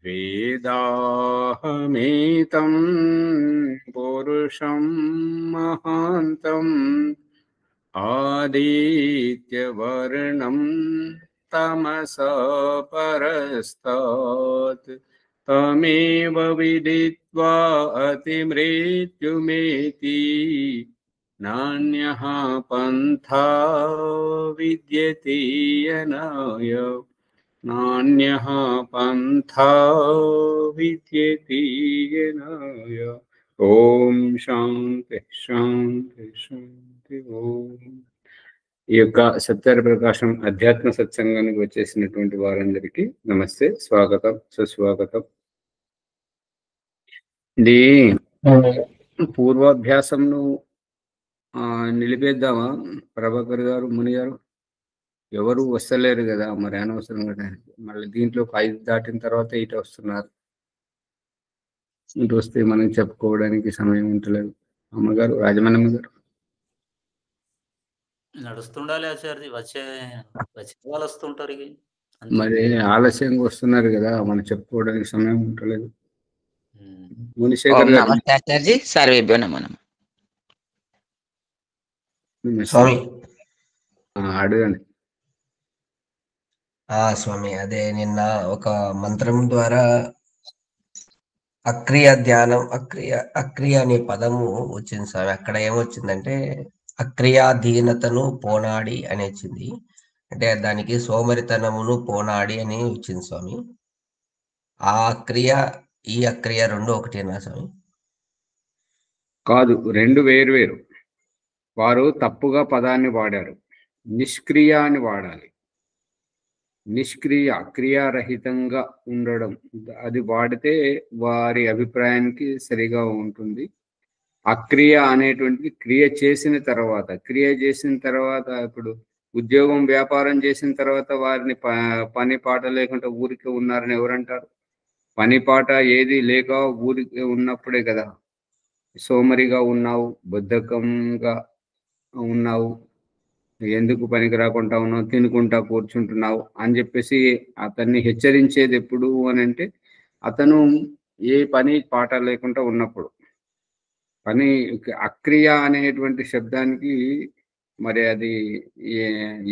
వేదాహమేతం పురుషం మహాంతం ఆదిత్యవర్ణం తమసా పరస్తాత్ తమేవ విదిత్వా అతిమృత్యుమేతి నాన్యః పంథా విద్యతే యనాయ నాన్యః పంథా విద్యతే యనాయ. ఓం శాంతి శాంతి శాంతి. ఓం. ఈ యొక్క సత్యార ప్రకాశం అధ్యాత్మ సత్సంగానికి వచ్చేసినటువంటి వారందరికీ నమస్తే, స్వాగతం, సుస్వాగతం. ఇది పూర్వాభ్యాసంను నిలిపేద్దామా ప్రభాకర్ గారు, ముని గారు? ఎవరు వస్తలేరు కదా, మరి అనవసరం కదా. మళ్ళీ దీంట్లో 5 దాటిన తర్వాత ఇటు వస్తున్నారు. ఇటు వస్తే మనం చెప్పుకోవడానికి సమయం ఉంటలేదు. అమ్మగారు, రాజమన్నమ్మ గారు నడుస్తుండాలి ఆచార్య, వచ్చే వాళ్ళు వస్తుంటారు. మరి ఆలస్యంగా వస్తున్నారు కదా, మనం చెప్పుకోవడానికి సమయం ఉంటలేదు. మునిశేఖర్ గారు ఆచార్య, సర్వేభ్యో నమో నమః. స్వామి అడగండి. స్వామి, అదే నిన్న ఒక మంత్రం ద్వారా అక్రియ ధ్యానం, అక్రియ అనే పదము వచ్చింది స్వామి. అక్కడ ఏమొచ్చిందంటే అక్రియాధీనతను పోనాడి అని వచ్చింది. అంటే దానికి సోమరితనమును పోనాడి అని వచ్చింది స్వామి. ఆ అక్రియ ఈ అక్రియ రెండు ఒకటేనా స్వామి? కాదు, రెండు వేరు వేరు. వారు తప్పుగా పదాన్ని వాడారు. నిష్క్రియ అని వాడాలి. నిష్క్రియ, క్రియారహితంగా ఉండడం, అది వాడితే వారి అభిప్రాయానికి సరిగా ఉంటుంది. అక్రియ అనేటువంటిది క్రియ చేసిన తర్వాత, ఇప్పుడు ఉద్యోగం వ్యాపారం చేసిన తర్వాత వారిని పని పాట లేకుండా ఊరికే ఉన్నారని ఎవరంటారు? పని పాట ఏది లేక ఊరికే ఉన్నప్పుడే కదా సోమరిగా ఉన్నావు, బద్ధకంగా ఉన్నావు, ఎందుకు పనికి రాకుండా ఉన్నావు, తినుకుంటా కూర్చుంటున్నావు అని చెప్పేసి అతన్ని హెచ్చరించేది ఎప్పుడు అని అంటే, అతను ఏ పని పాట లేకుండా ఉన్నప్పుడు. పని అక్రియ అనేటువంటి శబ్దానికి మరి అది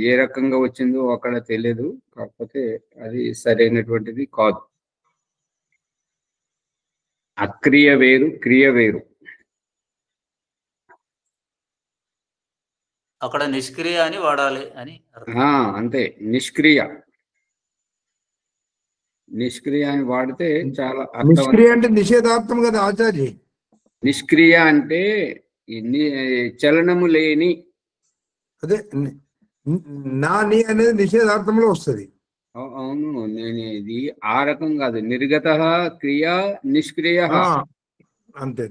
ఏ రకంగా వచ్చిందో అక్కడ తెలియదు. కాకపోతే అది సరైనటువంటిది కాదు. అక్రియ వేరు, క్రియ వేరు. అక్కడ నిష్క్రియ అని వాడాలి అని అంతే. నిష్క్రియ అని వాడితే చాలా. నిష్క్రియ అంటే నిషేధార్థం కదా ఆచార్య. నిష్క్రియ అంటే చలనము లేని. అదే నాని అనేది నిషేధార్థంలో వస్తుంది. అవును, నేను ఇది ఆ రకం కాదు. నిర్గత క్రియ, నిష్క్రియ అంతే.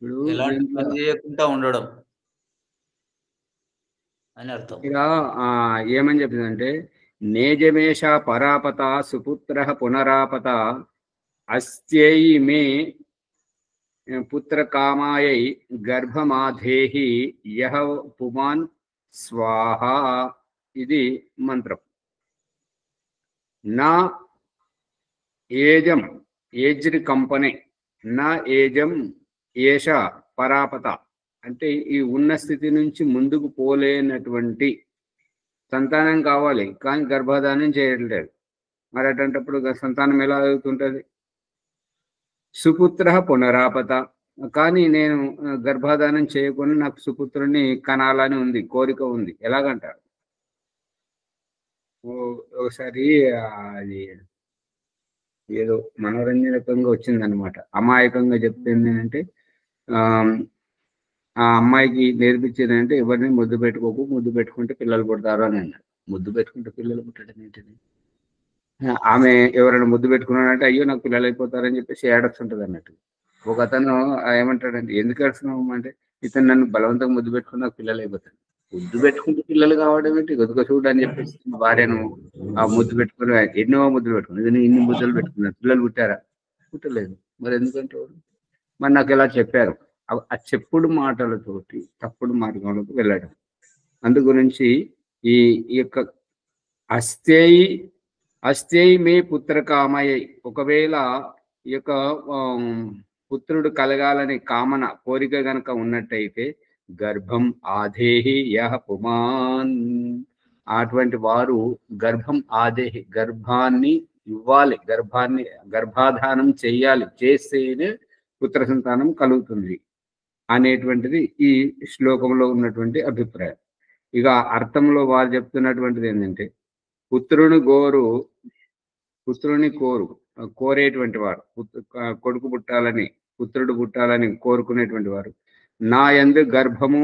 ఇప్పుడు చేయకుండా ఉండడం అని అర్థం. ఇక ఏమని చెప్పిందంటే, నేజమేష పరాపత సుపుత్ర పునరాపత అస్త్యై మే పుత్ర కామాయై గర్భమాధేహి యహ పుమాన్ స్వాహ. ఇది మంత్రం. నా ఏజం, ఏజ్డ్ కంపెనీ, నా ఏజం ఏష పరాపత అంటే ఈ ఉన్న స్థితి నుంచి ముందుకు పోలేనటువంటి సంతానం కావాలి, కానీ గర్భధానం చేయట్లేదు. మరి అటువంటిప్పుడు సంతానం ఎలా అవుతుంటుంది? సుపుత్ర పునరాపత, కానీ నేను గర్భధానం చేయకుండా నాకు సుపుత్రుని కనాలని ఉంది, కోరిక ఉంది. ఎలాగంటారు? ఒకసారి అది ఏదో మనోరంజనకంగా వచ్చిందనమాట. అమాయకంగా చెప్తుంది అంటే, ఆ అమ్మాయికి నేర్పించేది అంటే, ఎవరిని ముద్దు పెట్టుకోకు, ముద్దు పెట్టుకుంటే పిల్లలు పుడతారు అని అన్నారు. ముద్దు పెట్టుకుంటే పిల్లలు పుట్టడం ఏంటిది? ఆమె ఎవరైనా ముద్దు పెట్టుకున్నాడంటే, అయ్యో నాకు పిల్లలు అయిపోతారని చెప్పేసి ఏడొస్తుంటది అన్నట్టు. ఒక అతను ఏమంటాడంటే, ఎందుకు ఏడుస్తున్నావు అంటే, ఇతను నన్ను బలవంతంగా ముద్దు పెట్టుకుని నాకు పిల్లలు అయిపోతారు. ముద్దు పెట్టుకుంటే పిల్లలు కావడం ఏంటి, గొదుక చూడు అని చెప్పేసి భార్యను ఆ ముద్దు పెట్టుకుని, ఎన్నో ముద్దులు పెట్టుకుని, ఇన్ని ముద్దులు పెట్టుకున్నారు, పిల్లలు పుట్టారా? పుట్టలేదు. మరి ఎందుకంటే మరి నాకు ఇలా చెప్పారు. ఆ చెప్పుడు మాటలతోటి తప్పుడు మార్గంలోకి వెళ్ళడం. అందు గురించి ఈ యొక్క అస్థేయి అస్థై మే పుత్రకామయై, ఒకవేళ ఈ యొక్క పుత్రుడు కలగాలని కామన కోరిక గనక ఉన్నట్టయితే గర్భం ఆదేహి యః పుమాన్, అటువంటి వారు గర్భం ఆదేహి, గర్భాన్ని ఇవ్వాలి, గర్భాధానం చెయ్యాలి, చేస్తేనే పుత్ర సంతానం కలుగుతుంది అనేటువంటిది ఈ శ్లోకంలో ఉన్నటువంటి అభిప్రాయం. ఇక అర్థంలో వారు చెప్తున్నటువంటిది ఏంటంటే పుత్రుని కోరేటువంటి వారు, కొడుకు పుట్టాలని, పుత్రుడు పుట్టాలని కోరుకునేటువంటి వారు, నా యందు గర్భము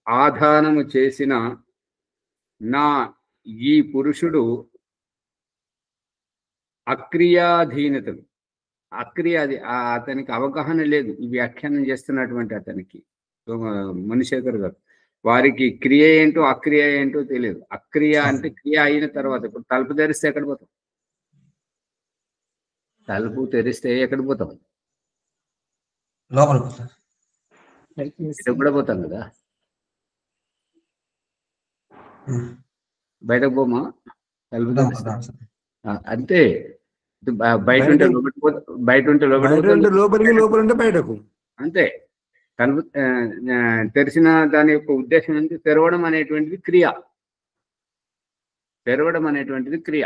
ఆధానము చేసిన నా ఈ పురుషుడు అక్రియాధీనతలు, అతనికి అవగాహన లేదు, ఈ వ్యాఖ్యానం చేస్తున్నటువంటి అతనికి మునిశేఖర్ గారు, వారికి క్రియ ఏంటో అక్రియ ఏంటో తెలియదు. అక్రియ అంటే క్రియ అయిన తర్వాత, ఇప్పుడు తలుపు తెరిస్తే ఎక్కడ పోతాం? తలుపు తెరిస్తే ఎక్కడ పోతాం? కూడా పోతాం కదా, బయటకు పోమా? తలుపు అంతే, బయట ఉంటే లోపలికి, లోపల ఉంటే బయటకు, అంతే. తలుపు తెరిచిన దాని యొక్క ఉద్దేశం ఏంటి? తెరవడం అనేటువంటిది క్రియ,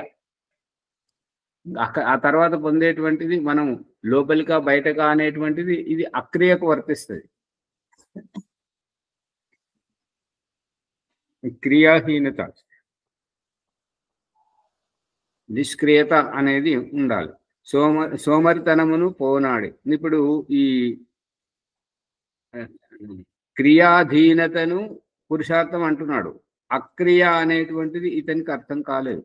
ఆ తర్వాత పొందేటువంటిది మనం లోపలికా బయటకా అనేటువంటిది ఇది అక్రియకు వర్తిస్తుంది. క్రియాహీనత, నిష్క్రియత అనేది ఉండాలి. సోమరితనమును పోనాడి. ఇప్పుడు ఈ క్రియాధీనతను పురుషార్థం అంటున్నాడు, అక్రియ అనేటువంటిది ఇతనికి అర్థం కాలేదు.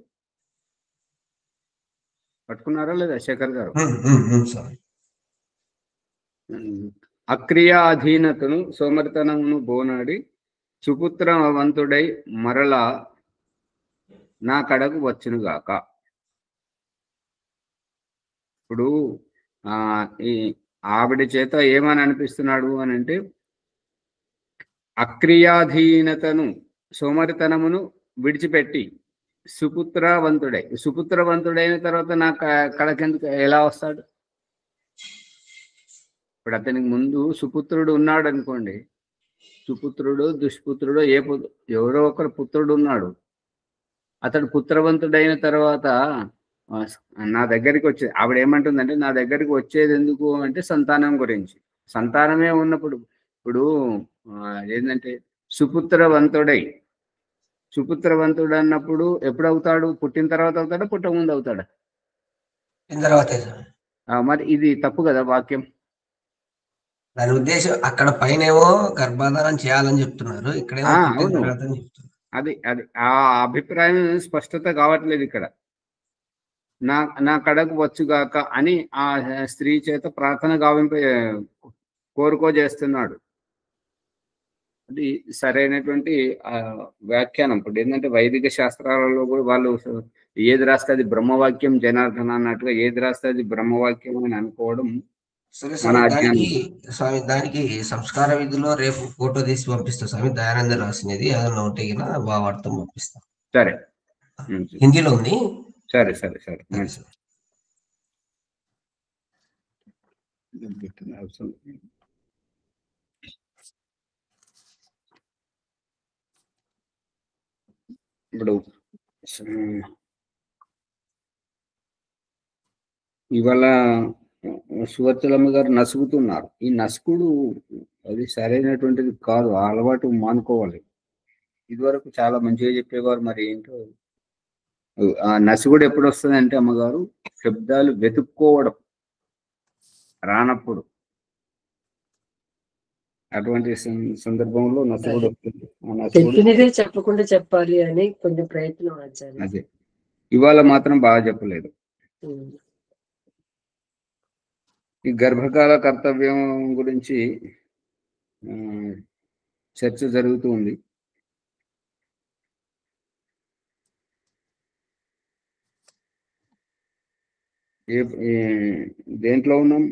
పట్టుకున్నారా లేదా శేఖర్ గారు? అక్రియాధీనతను సోమరితనమును బోనాడి సుపుత్రవంతుడై మరలా నా కడకు వచ్చునుగాక. ఇప్పుడు ఈ ఆవిడ చేత ఏమని అనిపిస్తున్నాడు అని అంటే, అక్రియాధీనతను సోమరితనమును విడిచిపెట్టి సుపుత్రవంతుడైన తర్వాత నా కడకెందుకు ఎలా వస్తాడు? ఇప్పుడు అతనికి ముందు సుపుత్రుడు ఉన్నాడు అనుకోండి, సుపుత్రుడు దుష్పుత్రుడు ఎవరో ఒకరు పుత్రుడు ఉన్నాడు, అతడు పుత్రవంతుడైన తర్వాత నా దగ్గరికి వచ్చేది, ఆవిడ ఏమంటుందంటే నా దగ్గరికి వచ్చేది ఎందుకు అంటే సంతానం గురించి. సంతానమే ఉన్నప్పుడు, ఇప్పుడు ఏంటంటే సుపుత్రవంతుడు అన్నప్పుడు ఎప్పుడు అవుతాడు? పుట్టిన తర్వాత అవుతాడా, పుట్టక ముందు అవుతాడా? మరి ఇది తప్పు కదా వాక్యం. దాని ఉద్దేశం అక్కడ పైనేమో గర్భాధానం చేయాలని చెప్తున్నారు, ఇక్కడేమో అది ఆ అభిప్రాయం స్పష్టత కావట్లేదు ఇక్కడ. నా కడకు వచ్చుగాక అని ఆ స్త్రీ చేత ప్రార్థన కోరుకోజేస్తున్నాడు. అది సరైనటువంటి వ్యాఖ్యానం. ఇప్పుడు ఏంటంటే వైదిక శాస్త్రాలలో కూడా వాళ్ళు ఏది రాస్తే అది బ్రహ్మవాక్యం జనార్దన అన్నట్టుగా, ఏది రాస్తే అది బ్రహ్మవాక్యం అని అనుకోవడం స్వామి. దానికి సంస్కార విధిలో రేపు ఫోటో తీసి పంపిస్తా స్వామి, దయానంద రాసినది, అది నోటిగిన భావార్థం పంపిస్తాం. సరే, హిందీలో ఉంది. సరే. ఇప్పుడు ఇవాళ సువర్చలమ్మ గారు నసుగుతున్నారు. ఈ నసుకుడు అది సరైనటువంటిది కాదు, ఆ అలవాటు మానుకోవాలి. ఇదివరకు చాలా మంచిగా చెప్పేవారు, మరి ఏంటో ఆ నసుగుడు ఎప్పుడు వస్తుంది అంటే అమ్మగారు, శబ్దాలు వెతుక్కోవడం రానప్పుడు, అటువంటి సందర్భంలో నసుగుడు వస్తుంది. చెప్పకుండా చెప్పాలి అని కొంచెం ప్రయత్నం. అదే ఇవాళ మాత్రం బాగా చెప్పలేదు. ఈ గర్భకాల కర్తవ్యం గురించి చర్చ జరుగుతూ ఉంది. దేంట్లో ఉన్నాం?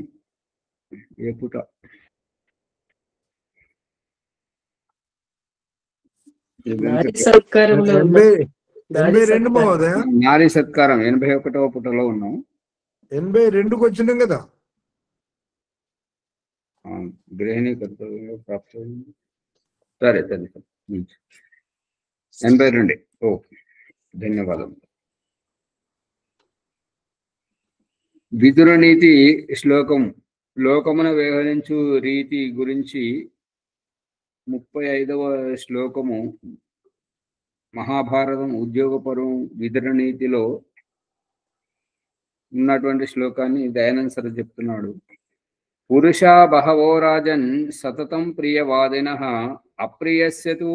ఏ పూట? 82 మహోదయ. నారీ సత్కారం 81వ పుటలో ఉన్నాం. 82కి వచ్చినాం కదా. గృహిణి కర్తవ్యంలో ప్రాప్తి. సరే సరే 82. ఓకే, ధన్యవాదములు. విదుర నీతి శ్లోకం. లోకమున వ్యవహరించు రీతి గురించి 35వ శ్లోకము. మహాభారతం ఉద్యోగపరం విదుర నీతిలో ఉన్నటువంటి శ్లోకాన్ని దయానంద సర్ చెప్తున్నాడు. పురుష బహవో రాజన్ సతతం ప్రియవాదినః అప్రియస్య తు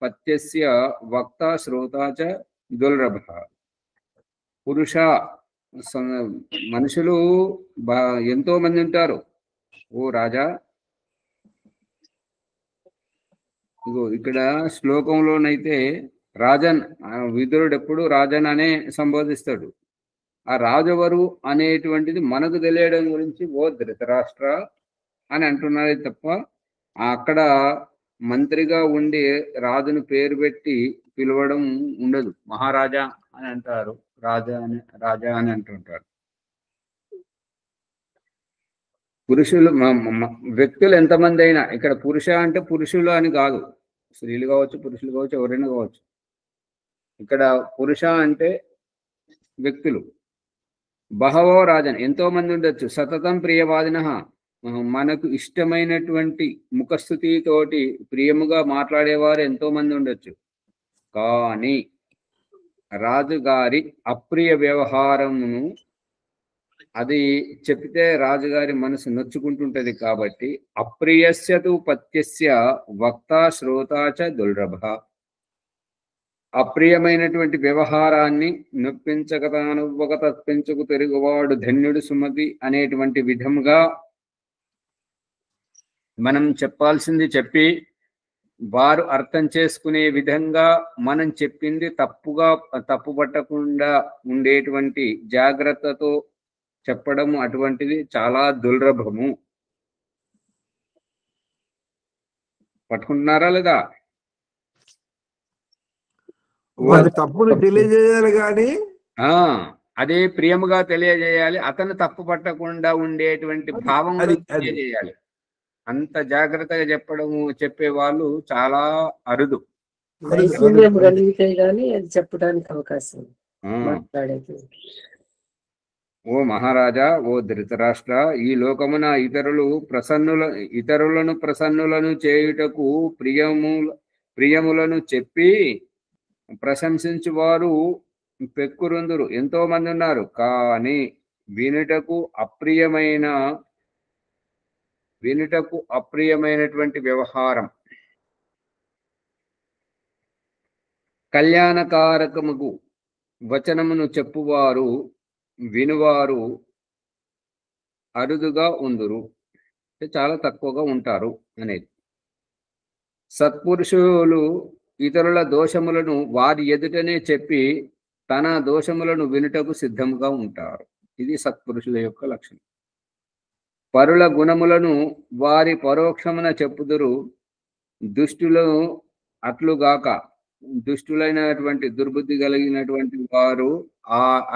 పత్యస్య వక్త శ్రోత చ దుర్లభః. పురుష మనుషులు ఎంతో మంది ఉంటారు. ఓ రాజా, ఇగో ఇక్కడ శ్లోకంలోనైతే రాజన్, విదురుడు ఎప్పుడు రాజన్ అనే సంబోధిస్తాడు. ఆ రాజవరు అనేటువంటిది మనకు తెలియడం గురించి ఓ ధృతరాష్ట్ర అని అంటున్నారే తప్ప అక్కడ మంత్రిగా ఉండి రాజును పేరు పెట్టి పిలవడం ఉండదు. మహారాజా అని అంటారు, రాజా అని అంటుంటారు. పురుషులు వ్యక్తులు ఎంతమంది అయినా, ఇక్కడ పురుష అంటే పురుషులు అని కాదు, స్త్రీలు కావచ్చు, పురుషులు కావచ్చు, ఎవరైనా కావచ్చు. ఇక్కడ పురుష అంటే వ్యక్తులు. బహవో రాజన్ ఎంతో మంది ఉండొచ్చు. సతతం ప్రియవాదినః మనకు ఇష్టమైనటువంటి ముఖస్థుతితోటి ప్రియముగా మాట్లాడేవారు ఎంతో మంది ఉండొచ్చు. కానీ రాజుగారి అప్రియ వ్యవహారమును అది చెప్తే రాజుగారి మనసు నొచ్చుకుంటుంటది. కాబట్టి అప్రియస్యతు పత్యస్య వక్త శ్రోత చ దుర్లభ. అప్రియమైనటువంటి వ్యవహారాన్ని నొప్పించక తానువ్వక తప్పించుకు తిరుగువాడు ధన్యుడు సుమతి అనేటువంటి విధంగా మనం చెప్పాల్సింది చెప్పి వారు అర్థం చేసుకునే విధంగా మనం చెప్పింది తప్పుపట్టకుండా ఉండేటువంటి జాగ్రత్తతో చెప్పడము అటువంటిది చాలా దుర్లభము. పట్టుకుంటున్నారా లేదా? వారి తప్పును తెలియజేయాలి కానీ అదే ప్రియముగా తెలియజేయాలి. అతను తప్పు పట్టకుండా ఉండేటువంటి భావం తెలియజేయాలి. అంత జాగ్రత్తగా చెప్పే వాళ్ళు చాలా అరుదు. కలిగితే గానీ అది చెప్పడానికి అవకాశం మాట్లాడేది. ఓ మహారాజా, ఓ ధృతరాష్ట్ర, ఈ లోకమున ఇతరులను ప్రసన్నులను చేయుటకు ప్రియములను చెప్పి ప్రశంసించువారు పెక్కురుందురు ఎంతో మంది ఉన్నారు. కానీ వినుటకు అప్రియమైనటువంటి వ్యవహారం, కళ్యాణకారకముకు వచనమును చెప్పువారు వినువారు అరుదుగా ఉందురు, చాలా తక్కువగా ఉంటారు అనేది. సత్పురుషులు ఇతరుల దోషములను వారి ఎదుటనే చెప్పి తన దోషములను వినుటకు సిద్ధంగా ఉంటారు. ఇది సత్పురుషుల యొక్క లక్షణం. పరుల గుణములను వారి పరోక్షమున చెప్పుదురు. దుష్టులను అట్లుగాక దుష్టులైనటువంటి దుర్బుద్ధి కలిగినటువంటి వారు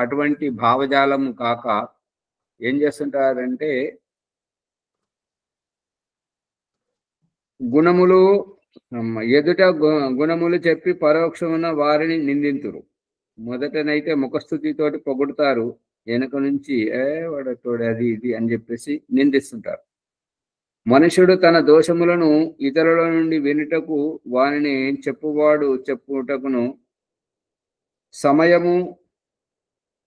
అటువంటి భావజాలము కాక ఏం చేస్తుంటారంటే గుణములు ఎదుట గుణములు చెప్పి పరోక్షమున వారిని నిందింతురు. మొదటనైతే ముఖస్థుతితోటి పొగుడుతారు, వెనక నుంచి వాడతోడు అది ఇది అని చెప్పేసి నిందిస్తుంటారు. మనుషుడు తన దోషములను ఇతరుల నుండి వినుటకు వానిని చెప్పుటకును సమయము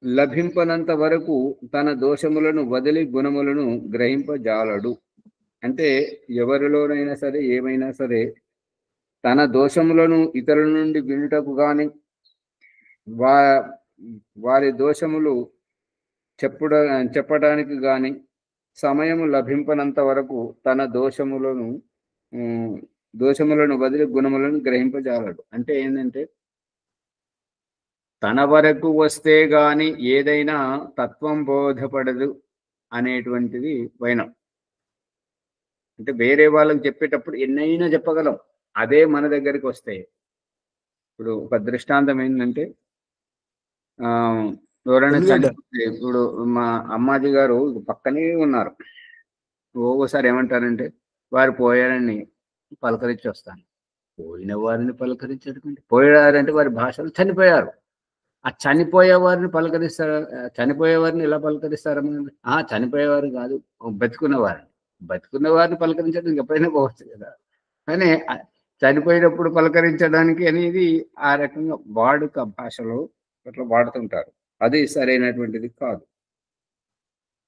లభింపనంత వరకు తన దోషములను వదిలి గుణములను గ్రహింపజాలడు. అంటే ఎవరిలోనైనా సరే, ఏమైనా సరే, తన దోషములను ఇతరుల నుండి వినుటకు కానీ వారి దోషములు చెప్పడానికి కానీ సమయము లభింపనంత వరకు తన దోషములను వదిలి గుణములను గ్రహింపజాలడు. అంటే ఏంటంటే తన వరకు వస్తే గాని ఏదైనా తత్వం బోధపడదు అనేటువంటిది వైనం. అంటే వేరే వాళ్ళకి చెప్పేటప్పుడు ఎన్నైనా చెప్పగలం, అదే మన దగ్గరికి వస్తే. ఇప్పుడు ఒక దృష్టాంతం ఏంటంటే ఎవరైనా ఉల్లిగడ్డ. చనిపోతే ఇప్పుడు మా అమ్మాజీ గారు పక్కనే ఉన్నారు. ఒక్కోసారి ఏమంటారంటే వారు పోయారని పలకరించి వస్తాను. పోయిన వారిని పలకరించడం పోయారంటే వారి భాషలో చనిపోయారు. ఆ చనిపోయే వారిని పలకరిస్తారు. చనిపోయే వారిని ఎలా పలకరిస్తారు? చనిపోయేవారు కాదు, బతుకున్నవారిని. బతుకున్న వారిని పలకరించడం ఎప్పుడైనా పోవచ్చు కదా. కానీ చనిపోయినప్పుడు పలకరించడానికి అనేది ఆ రకంగా వాడుక భాషలో అట్లా వాడుతుంటారు. అది సరైనటువంటిది కాదు.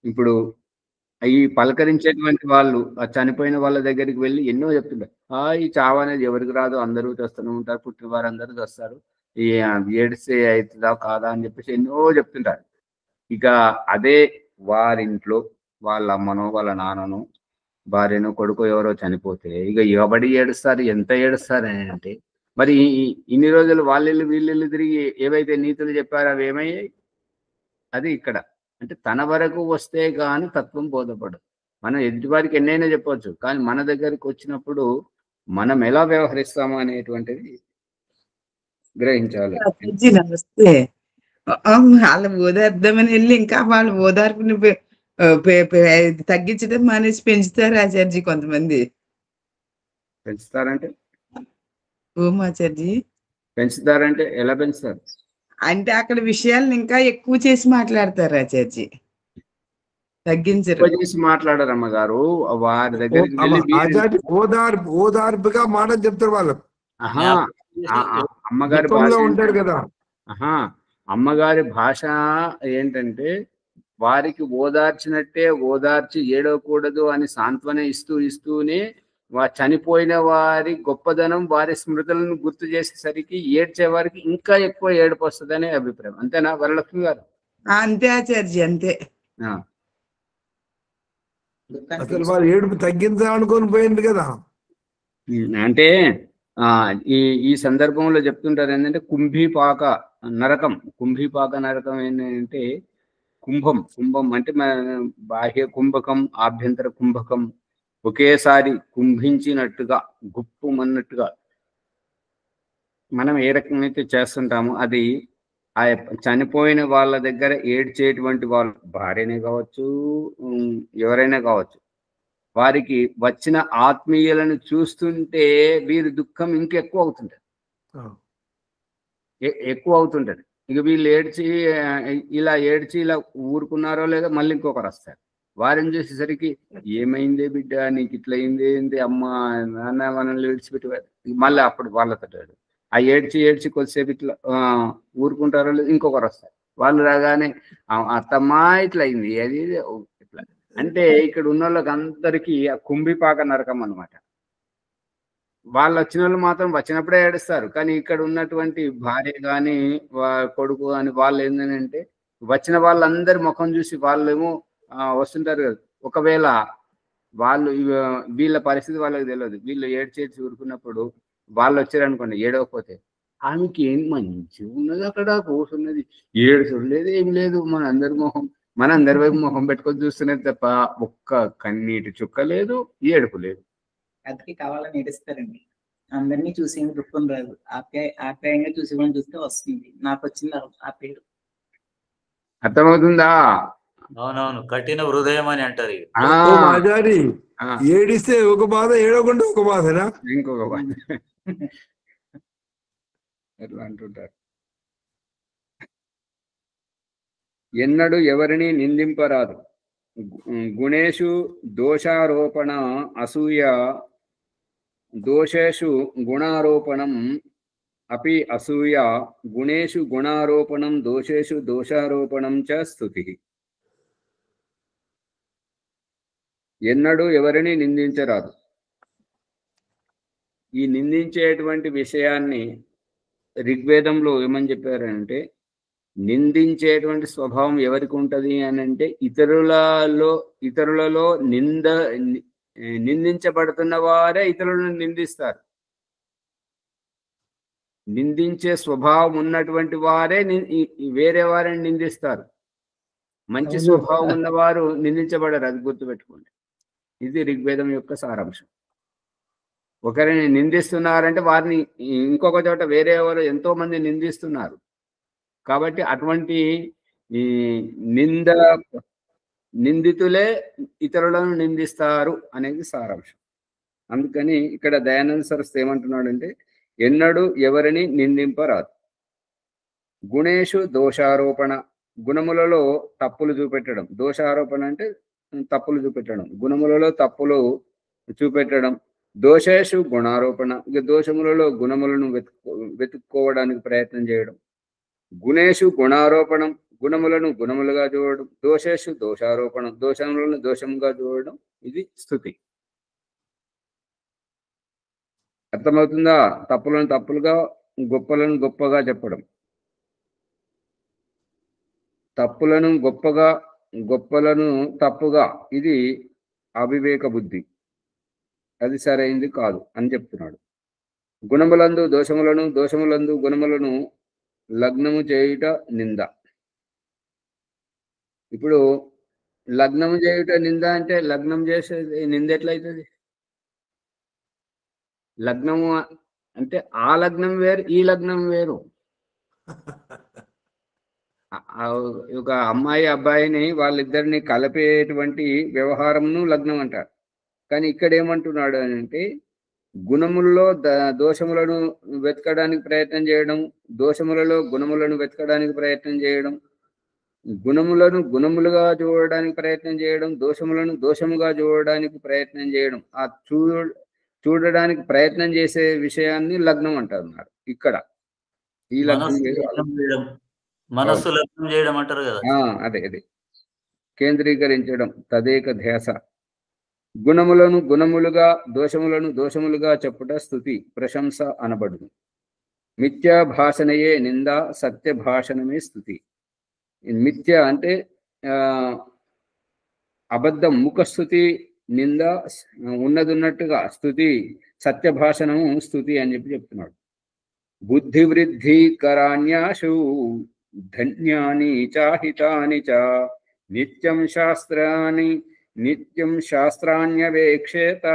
ఇప్పుడు ఈ పలకరించేటువంటి వాళ్ళు ఆ చనిపోయిన వాళ్ళ దగ్గరికి వెళ్ళి ఎన్నో చెప్తుంటారు. ఈ చావు అనేది ఎవరికి రాదు, అందరూ తెస్తూనే ఉంటారు, పుట్టిన వారు అందరూ తెస్తారు, ఈ ఏడిస్తే అవుతుందా కాదా అని చెప్పేసి ఎన్నో చెప్తుంటారు. ఇక అదే వారింట్లో వాళ్ళ అమ్మనో వాళ్ళ నాన్ననో భార్యనో కొడుకు ఎవరో చనిపోతే ఇక ఎవడి ఏడుస్తారు, ఎంత ఏడుస్తారు అని అంటే మరి ఇన్ని రోజులు వాళ్ళిల్లు వీళ్ళిల్లు తిరిగి ఏవైతే నీతులు చెప్పారో అవి ఏమయ్యాయి? అది ఇక్కడ అంటే తన వరకు వస్తే కానీ తత్వం బోధపడదు. మనం ఎదుటివారికి ఎన్నైనా చెప్పవచ్చు, కానీ మన దగ్గరికి వచ్చినప్పుడు మనం ఎలా వ్యవహరిస్తాము అనేటువంటిది గ్రహించాలి. నమస్తే. వాళ్ళ ఓదార్దామని వెళ్ళి ఇంకా వాళ్ళ ఓదార్పుని తగ్గించడం మానేసి పెంచుతారు ఆచార్జీ కొంతమంది. పెంచుతారంటే ఆచార్జీ పెంచుతారంటే ఎలా పెంచుతారు? అంటే అక్కడ విషయాలను ఇంకా ఎక్కువ చేసి మాట్లాడతారు ఆచార్జీ, తగ్గించరు. చేసి మాట్లాడారు అమ్మగారు. వారి దగ్గరికి వెళ్ళి ఓదార్పుగా మాట చెప్తారు వాళ్ళు. అమ్మగారి ఉంటారు కదా. అమ్మగారి భాష ఏంటంటే వారికి ఓదార్చినట్టే ఓదార్చి ఏడవకూడదు అని సాంత్వన ఇస్తూనే చనిపోయిన వారి గొప్పదనం, వారి స్మృతులను గుర్తు చేసేసరికి ఏడ్చే వారికి ఇంకా ఎక్కువ ఏడుపు వస్తుందనే అభిప్రాయం. అంతేనా వరలక్ష్మి గారు? అంతే ఆచార్జీ, అంతే. అసలు వారు ఏడుపు తగ్గించాలనుకొని పోయింది కదా. అంటే ఈ సందర్భంలో చెప్తుంటారు ఏంటంటే కుంభీపాక నరకం. కుంభీపాక నరకం ఏంటంటే కుంభం అంటే బాహ్య కుంభకం, ఆభ్యంతర కుంభకం ఒకేసారి కుంభించినట్టుగా గుప్పుమన్నట్టుగా మనం ఏ రకంగా అయితే చేస్తుంటామో అది ఆ చనిపోయిన వాళ్ళ దగ్గర ఏడ్చేటువంటి వాళ్ళు భార్యనే కావచ్చు, ఎవరైనా కావచ్చు, వారికి వచ్చిన ఆత్మీయులను చూస్తుంటే వీరి దుఃఖం ఇంకెక్కువ అవుతుంటది, ఎక్కువ అవుతుంటది. ఇక వీళ్ళు ఇలా ఏడ్చి ఇలా ఊరుకున్నారో లేదో మళ్ళీ ఇంకొకరు వస్తారు. వారిని చూసేసరికి ఏమైందే బిడ్డ, నీకు ఇట్లా అయింది, అమ్మ నాన్న మనల్ని విడిచిపెట్టేవారు. మళ్ళీ అప్పుడు వాళ్ళతో ఆ ఏడ్చి కొద్దిసేపు ఇట్లా ఊరుకుంటారో లేదు ఇంకొకరు వస్తారు. వాళ్ళు రాగానే అత్తమ్మా ఇట్లా అయింది, అది ఇట్లా. అంటే ఇక్కడ ఉన్న వాళ్ళకి అందరికీ ఆ కుంభిపాక నరకం అనమాట. వాళ్ళు వచ్చిన వాళ్ళు మాత్రం వచ్చినప్పుడే ఏడుస్తారు. కానీ ఇక్కడ ఉన్నటువంటి భార్య కానీ కొడుకు కానీ వాళ్ళు ఏంటంటే వచ్చిన వాళ్ళందరి ముఖం చూసి వాళ్ళేమో వస్తుంటారు కదా. ఒకవేళ వాళ్ళు వీళ్ళ పరిస్థితి వాళ్ళకి తెలియదు, వీళ్ళు ఏడ్చేడ్చి ఊరుకున్నప్పుడు వాళ్ళు వచ్చారనుకోండి, ఏడవకపోతే ఆమెకి ఏం మంచిగా ఉన్నది, అక్కడ కూర్చున్నది, ఏడుచుడు లేదు, ఏం లేదు, మనందరి వైపు మొహం పెట్టుకొని చూస్తున్నది తప్ప ఒక్క కన్నీటి చుక్క లేదు, ఏడుపు లేదు. అతనికి కావాలని ఏడుస్తారండి. అందరినీ చూసి దుఃఖం రాదు, ఆప్యాయంగా చూస్తే వస్తుంది. నాకు వచ్చింది ఆ పేరు. అర్థమవుతుందా? అవునవును, కఠిన హృదయం అని అంటారు. ఏడిస్తే ఒక బాధ, ఏడవకుండా ఒక బాధనా ఇంకొక బాధ ఎట్లా అంటుంటారు. ఎన్నడు ఎవరిని నిందింపరాదు. గుణేషు దోషారోపణ అసూయ, దోషేషు గుణారోపణం అపి అసూయ, గుణేషు గుణారోపణం దోషేషు దోషారోపణం చ స్తుతి. ఎన్నడూ ఎవరిని నిందించరాదు. ఈ నిందించేటువంటి విషయాన్ని ఋగ్వేదంలో ఏమని చెప్పారంటే, నిందించేటువంటి స్వభావం ఎవరికి ఉంటుంది అని అంటే ఇతరులలో నిందించబడుతున్న వారే ఇతరులను నిందిస్తారు. నిందించే స్వభావం ఉన్నటువంటి వారే వేరే వారిని నిందిస్తారు. మంచి స్వభావం ఉన్నవారు నిందించబడరు, అది గుర్తుపెట్టుకోండి. ఇది ఋగ్వేదం యొక్క సారాంశం. ఒకరిని నిందిస్తున్నారంటే వారిని ఇంకొక చోట వేరే ఎవరు ఎంతో మంది నిందిస్తున్నారు. కాబట్టి అటువంటి ఈ నిందితులే ఇతరులను నిందిస్తారు అనేది సారాంశం. అందుకని ఇక్కడ దయానంద సరస్వతి ఏమంటున్నాడంటే, ఎన్నడూ ఎవరిని నిందింపరాదు. గుణేషు దోషారోపణ, గుణములలో తప్పులు చూపెట్టడం. దోషారోపణ అంటే తప్పులు చూపెట్టడం, గుణములలో తప్పులు చూపెట్టడం. దోషేషు గుణారోపణ, ఇక దోషములలో గుణములను వెతుక్కోవడానికి ప్రయత్నం చేయడం. గుణేషు గుణారోపణం, గుణములను గుణములుగా చూడడం. దోషేషు దోషారోపణం, దోషములను దోషముగా చూడడం. ఇది స్తుతి. అర్థమవుతుందా? తప్పులను తప్పులుగా, గొప్పలను గొప్పగా చెప్పడం. తప్పులను గొప్పగా, గొప్పలను తప్పుగా, ఇది అవివేక బుద్ధి, అది సరైంది కాదు అని చెప్తున్నాడు. గుణములందు దోషములను, దోషములందు గుణములను లగ్నము చేయుట నింద. ఇప్పుడు లగ్నము చేయుట నింద అంటే లగ్నం చేసేది నింద ఎట్లయితుంది? లగ్నము అంటే ఆ లగ్నం వేరు, ఈ లగ్నం వేరు. ఒక అమ్మాయి అబ్బాయిని వాళ్ళిద్దరిని కలిపేటువంటి వ్యవహారంను లగ్నం అంటారు. కానీ ఇక్కడ ఏమంటున్నాడు అంటే, గుణములలో దోషములను వెతకడానికి ప్రయత్నం చేయడం, దోషములలో గుణములను వెతకడానికి ప్రయత్నం చేయడం, గుణములను గుణములుగా చూడడానికి ప్రయత్నం చేయడం, దోషములను దోషముగా చూడడానికి ప్రయత్నం చేయడం. ఆ చూడడానికి ప్రయత్నం చేసే విషయాన్ని లగ్నం అంటున్నారు. ఇక్కడ ఈ లగ్నం మనస్సు లగ్నం చేయడం అంటారు కదా. అదే అదే కేంద్రీకరించడం, తదేక ధ్యాస. గుణములను గుణములుగా, దోషములను దోషములుగా చెప్పుట స్తుతి, ప్రశంస అనబడును. మిథ్యా భాషణయే నింద, సత్య భాషణమే స్తుతి. మిథ్య అంటే అబద్ధం, ముఖస్థుతి నింద, ఉన్నదిన్నట్టుగా స్తుతి, సత్య భాషణము స్తుతి అని చెప్తున్నాడు. బుద్ధి వృద్ధికరాణ్యాశు ధన్యాని చాహితాని చ నిత్యం శాస్త్రాణ్యవేక్షేత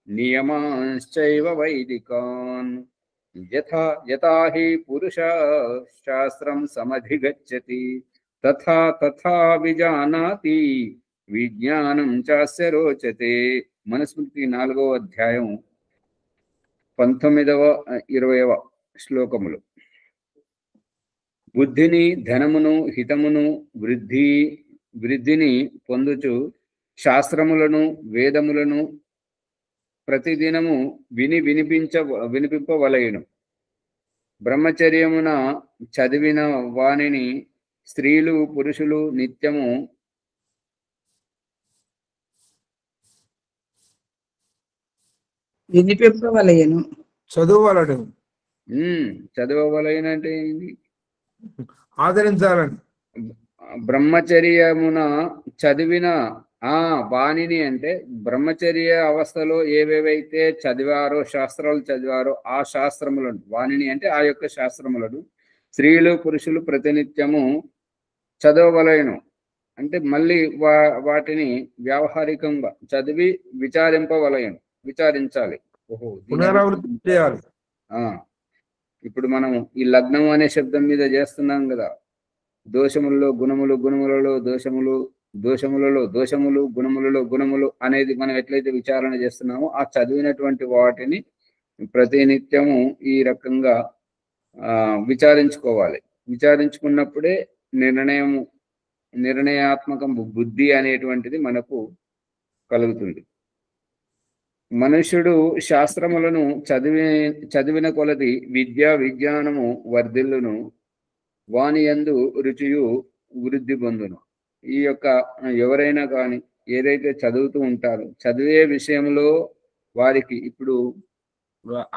నియమాంశ్చైవ వైదికాన్. యథా హి పురుష శాస్త్రం సమధిగచ్చతి తథా తథా విజానాతి విజ్ఞానం చాస్య రోచతే. మనుస్మృతి 4వ అధ్యాయం 19వ 20వ శ్లోకములు. బుద్ధిని, ధనమును, హితమును, వృద్ధిని పొందుచు శాస్త్రములను, వేదములను ప్రతిదినము వినిపింపవలయును. బ్రహ్మచర్యమున చదివిన వానిని స్త్రీలు, పురుషులు నిత్యము వినిపింపవలయను. చదువువాలడు. చదవవలయనంటే ఏంటి? ఆదరించాలని. బ్రహ్మచర్యమున చదివిన వాణిని అంటే బ్రహ్మచర్య అవస్థలో ఏవేవైతే చదివారో, శాస్త్రాలు చదివారో ఆ శాస్త్రములను, వాణిని అంటే ఆ యొక్క శాస్త్రములను స్త్రీలు, పురుషులు ప్రతినిత్యము చదవవలయను. అంటే మళ్ళీ వాటిని వ్యావహారికంగా చదివి విచారింపవలయను, విచారించాలి. పునరావృత్తి చేయాలి. ఇప్పుడు మనం ఈ లగ్నం అనే శబ్దం మీద చేస్తున్నాం కదా. దోషములలో గుణములు, గుణములలో దోషములు, దోషములలో దోషములు, గుణములలో గుణములు అనేది మనం ఎట్లయితే విచారణ చేస్తున్నామో ఆ చదివినటువంటి వాటిని ప్రతినిత్యము ఈ రకంగా విచారించుకోవాలి. విచారించుకున్నప్పుడే నిర్ణయాత్మకం బుద్ధి అనేటువంటిది మనకు కలుగుతుంది. మనుష్యుడు శాస్త్రములను చదివిన కొలది విజ్ఞానము వర్ధిల్లును, వాని యందు రుచియు వృద్ధి పొందును. ఈ యొక్క ఎవరైనా కానీ ఏదైతే చదువుతూ ఉంటారో, చదివే విషయంలో వారికి ఇప్పుడు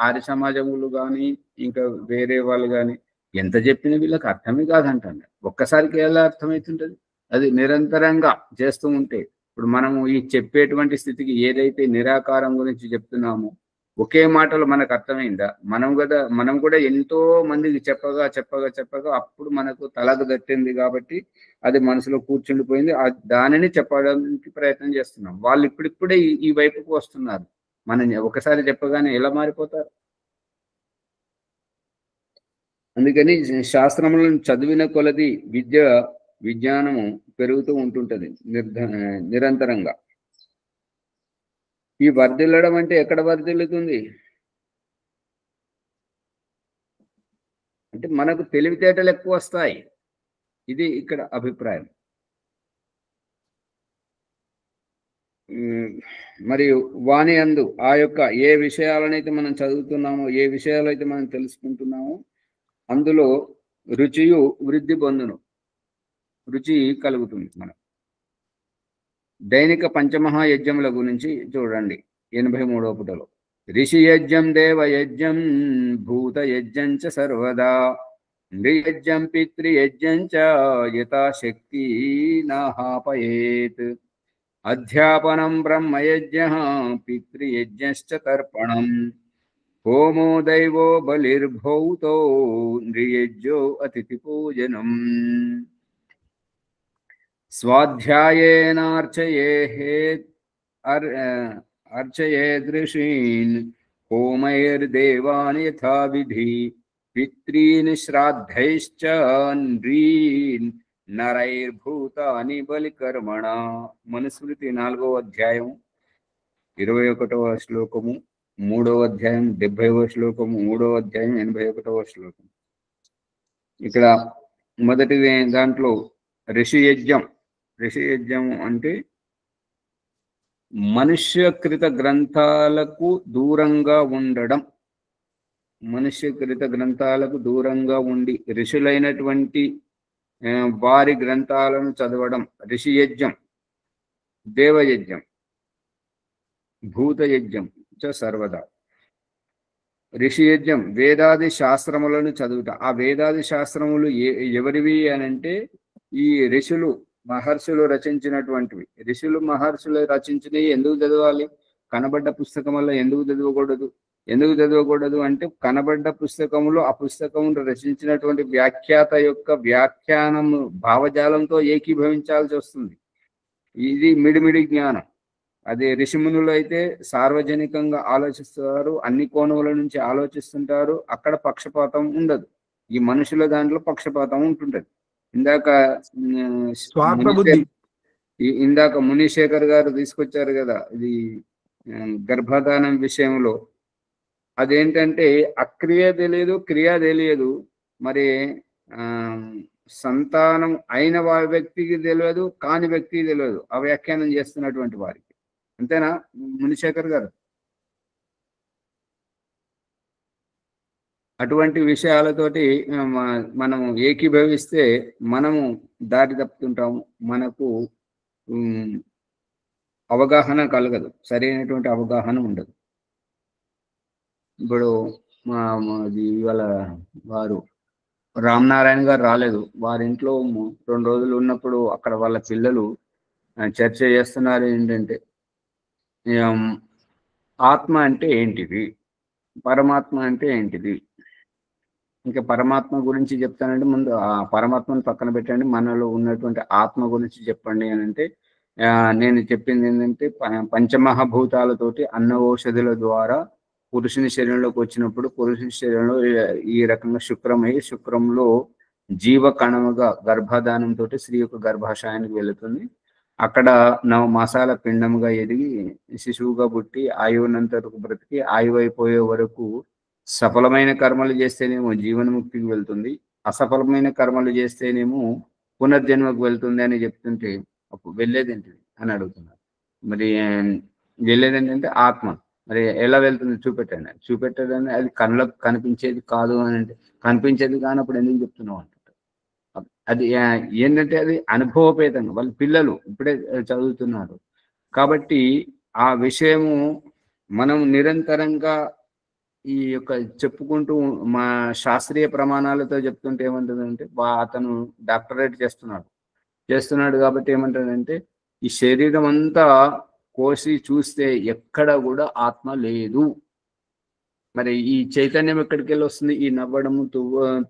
ఆర్య సమాజములు కానీ ఇంకా వేరే వాళ్ళు కానీ ఎంత చెప్పిన వీళ్ళకి అర్థమే కాదంటాను. ఒక్కసారికి ఎలా అర్థమవుతుంటది? అది నిరంతరంగా చేస్తూ ఉంటే. ఇప్పుడు మనము ఈ చెప్పేటువంటి స్థితికి ఏదైతే నిరాకారం గురించి చెప్తున్నామో ఒకే మాటలు మనకు అర్థమైందా? మనం కూడా ఎంతో మందికి చెప్పగా అప్పుడు మనకు తలకు దట్టింది కాబట్టి అది మనసులో కూర్చుండిపోయింది. దానిని చెప్పడానికి ప్రయత్నం చేస్తున్నాం. వాళ్ళు ఇప్పుడిప్పుడే ఈ వైపుకు వస్తున్నారు. మనం ఒకసారి చెప్పగానే ఎలా మారిపోతారు? అందుకని శాస్త్రములను చదివిన కొలది విజ్ఞానము పెరుగుతూ ఉంటుంటది నిరంతరంగా. ఈ వర్ధిల్లడం అంటే ఎక్కడ వర్ధిల్లుతుంది అంటే మనకు తెలివితేటలు ఎక్కువ వస్తాయి. ఇది ఇక్కడ అభిప్రాయం. మరియు వాణి అందు ఆ యొక్క ఏ విషయాలనైతే మనం చదువుతున్నామో, ఏ విషయాలైతే మనం తెలుసుకుంటున్నామో అందులో రుచియు వృద్ధి పొందును, రుచి కలుగుతుంది. మనం దైనిక పంచమహాయజ్ఞముల గురించి చూడండి 83వ పుటలో. ఋషి యజ్ఞం దేవయజ్ఞం భూతయజ్ఞం చ సర్వదా నృయజ్ఞం పితృయజ్ఞం చ యథాశక్తి నాహాపయేత్ అధ్యాపనం బ్రహ్మయజ్ఞ పితృయజ్ఞశ్చ తర్పణం హోమో దైవో బలిర్భౌతో నృయజ్ఞో అతిథి పూజనం స్వాధ్యాయేనార్చయేదృషీన్ హోమైర్దేవాన్ యథా విధి పితॄన్ శ్రాద్ధైశ్చ నృన్ నరైర్భూతాని బలికర్మణ. మనుస్మృతి 4వ అధ్యాయం 21వ శ్లోకము, 3వ అధ్యాయం 70వ శ్లోకము, 3వ అధ్యాయం 81వ శ్లోకం. ఇక్కడ మొదటి దాంట్లో ఋషియజ్ఞం. ఋషియజ్ఞం అంటే మనుష్యకృత గ్రంథాలకు దూరంగా ఉండడం. మనుష్యకృత గ్రంథాలకు దూరంగా ఉండి ఋషులైనటువంటి వారి గ్రంథాలను చదవడం ఋషియజ్ఞం. దేవయజ్ఞం, భూతయజ్ఞం చ సర్వదా. ఋషియజ్ఞం వేదాది శాస్త్రములను చదువుట. ఆ వేదాది శాస్త్రములు ఎవరివి అనంటే ఈ ఋషులు మహర్షులు రచించినటువంటివి. ఋషులు మహర్షులు రచించినవి ఎందుకు చదవాలి? కనబడ్డ పుస్తకం వల్ల ఎందుకు చదవకూడదు? ఎందుకు చదవకూడదు అంటే కనబడ్డ పుస్తకములో ఆ పుస్తకమును రచించినటువంటి వ్యాఖ్యాత యొక్క వ్యాఖ్యానము భావజాలంతో ఏకీభవించాల్సి వస్తుంది. ఇది మిడిమిడి జ్ఞానం. అదే ఋషిమునులు అయితే సార్వజనికంగా ఆలోచిస్తారు, అన్ని కోణముల నుంచి ఆలోచిస్తుంటారు, అక్కడ పక్షపాతం ఉండదు. ఈ మనుషుల దాంట్లో పక్షపాతం ఉంటుంటది. ఇందాక మునిశేఖర్ గారు తీసుకొచ్చారు కదా ఇది గర్భధానం విషయంలో. అదేంటంటే అక్రియ తెలియదు, క్రియ తెలియదు. మరి సంతానం అయిన వ్యక్తికి తెలియదు, కాని వ్యక్తికి తెలియదు. ఆ వ్యాఖ్యానం చేస్తున్నటువంటి వారికి. అంతేనా మునిశేఖర్ గారు? అటువంటి విషయాలతోటి మనము ఏకీభవిస్తే మనము దారి తప్పుతుంటాము. మనకు అవగాహన కలగదు, సరైనటువంటి అవగాహన ఉండదు. ఇప్పుడు ఇవాళ వారు రామనారాయణ గారు రాలేదు. వారింట్లో 2 రోజులు ఉన్నప్పుడు అక్కడ వాళ్ళ పిల్లలు చర్చ చేస్తున్నారు. ఏంటంటే ఆత్మ అంటే ఏంటిది, పరమాత్మ అంటే ఏంటిది. ఇంకా పరమాత్మ గురించి చెప్తానంటే ముందు ఆ పరమాత్మను పక్కన పెట్టండి, మనలో ఉన్నటువంటి ఆత్మ గురించి చెప్పండి అని అంటే నేను చెప్పింది ఏంటంటే పంచమహాభూతాలతోటి అన్న ఔషధుల ద్వారా పురుషుని శరీరంలోకి వచ్చినప్పుడు పురుషుని శరీరంలో ఈ రకంగా శుక్రంలో జీవ కణముగా గర్భధానంతో స్త్రీ యొక్క గర్భాశయానికి వెళుతుంది. అక్కడ 9 మాసాల పిండముగా ఎదిగి శిశువుగా పుట్టి ఆయువునంతరకు బ్రతికి ఆయువు అయిపోయే వరకు సఫలమైన కర్మలు చేస్తేనేమో జీవన్ముక్తికి వెళ్తుంది, అసఫలమైన కర్మలు చేస్తేనేమో పునర్జన్మకు వెళ్తుంది అని చెప్తుంటే అప్పుడు వెళ్ళేదేంటిది అని అడుగుతున్నారు. మరి వెళ్ళేది ఏంటంటే ఆత్మ. మరి ఎలా వెళ్తుంది చూపెట్టండి. చూపెట్టదని అది కళ్ళకు కనిపించేది కాదు అని అంటే కనిపించేది కానప్పుడు ఎందుకు చెప్తున్నావు అంటారు. అది ఏంటంటే అది అనుభవపేతంగా వాళ్ళ పిల్లలు ఇప్పుడే చదువుతున్నారు కాబట్టి ఆ విషయము మనం నిరంతరంగా ఈ యొక్క చెప్పుకుంటూ మా శాస్త్రీయ ప్రమాణాలతో చెప్తుంటే ఏమంటుందంటే అతను డాక్టరేట్ చేస్తున్నాడు కాబట్టి ఏమంటాడంటే ఈ శరీరం అంతా కోసి చూస్తే ఎక్కడ కూడా ఆత్మ లేదు. మరి ఈ చైతన్యం ఎక్కడికి వెళ్ళి వస్తుంది? ఈ నవ్వడము,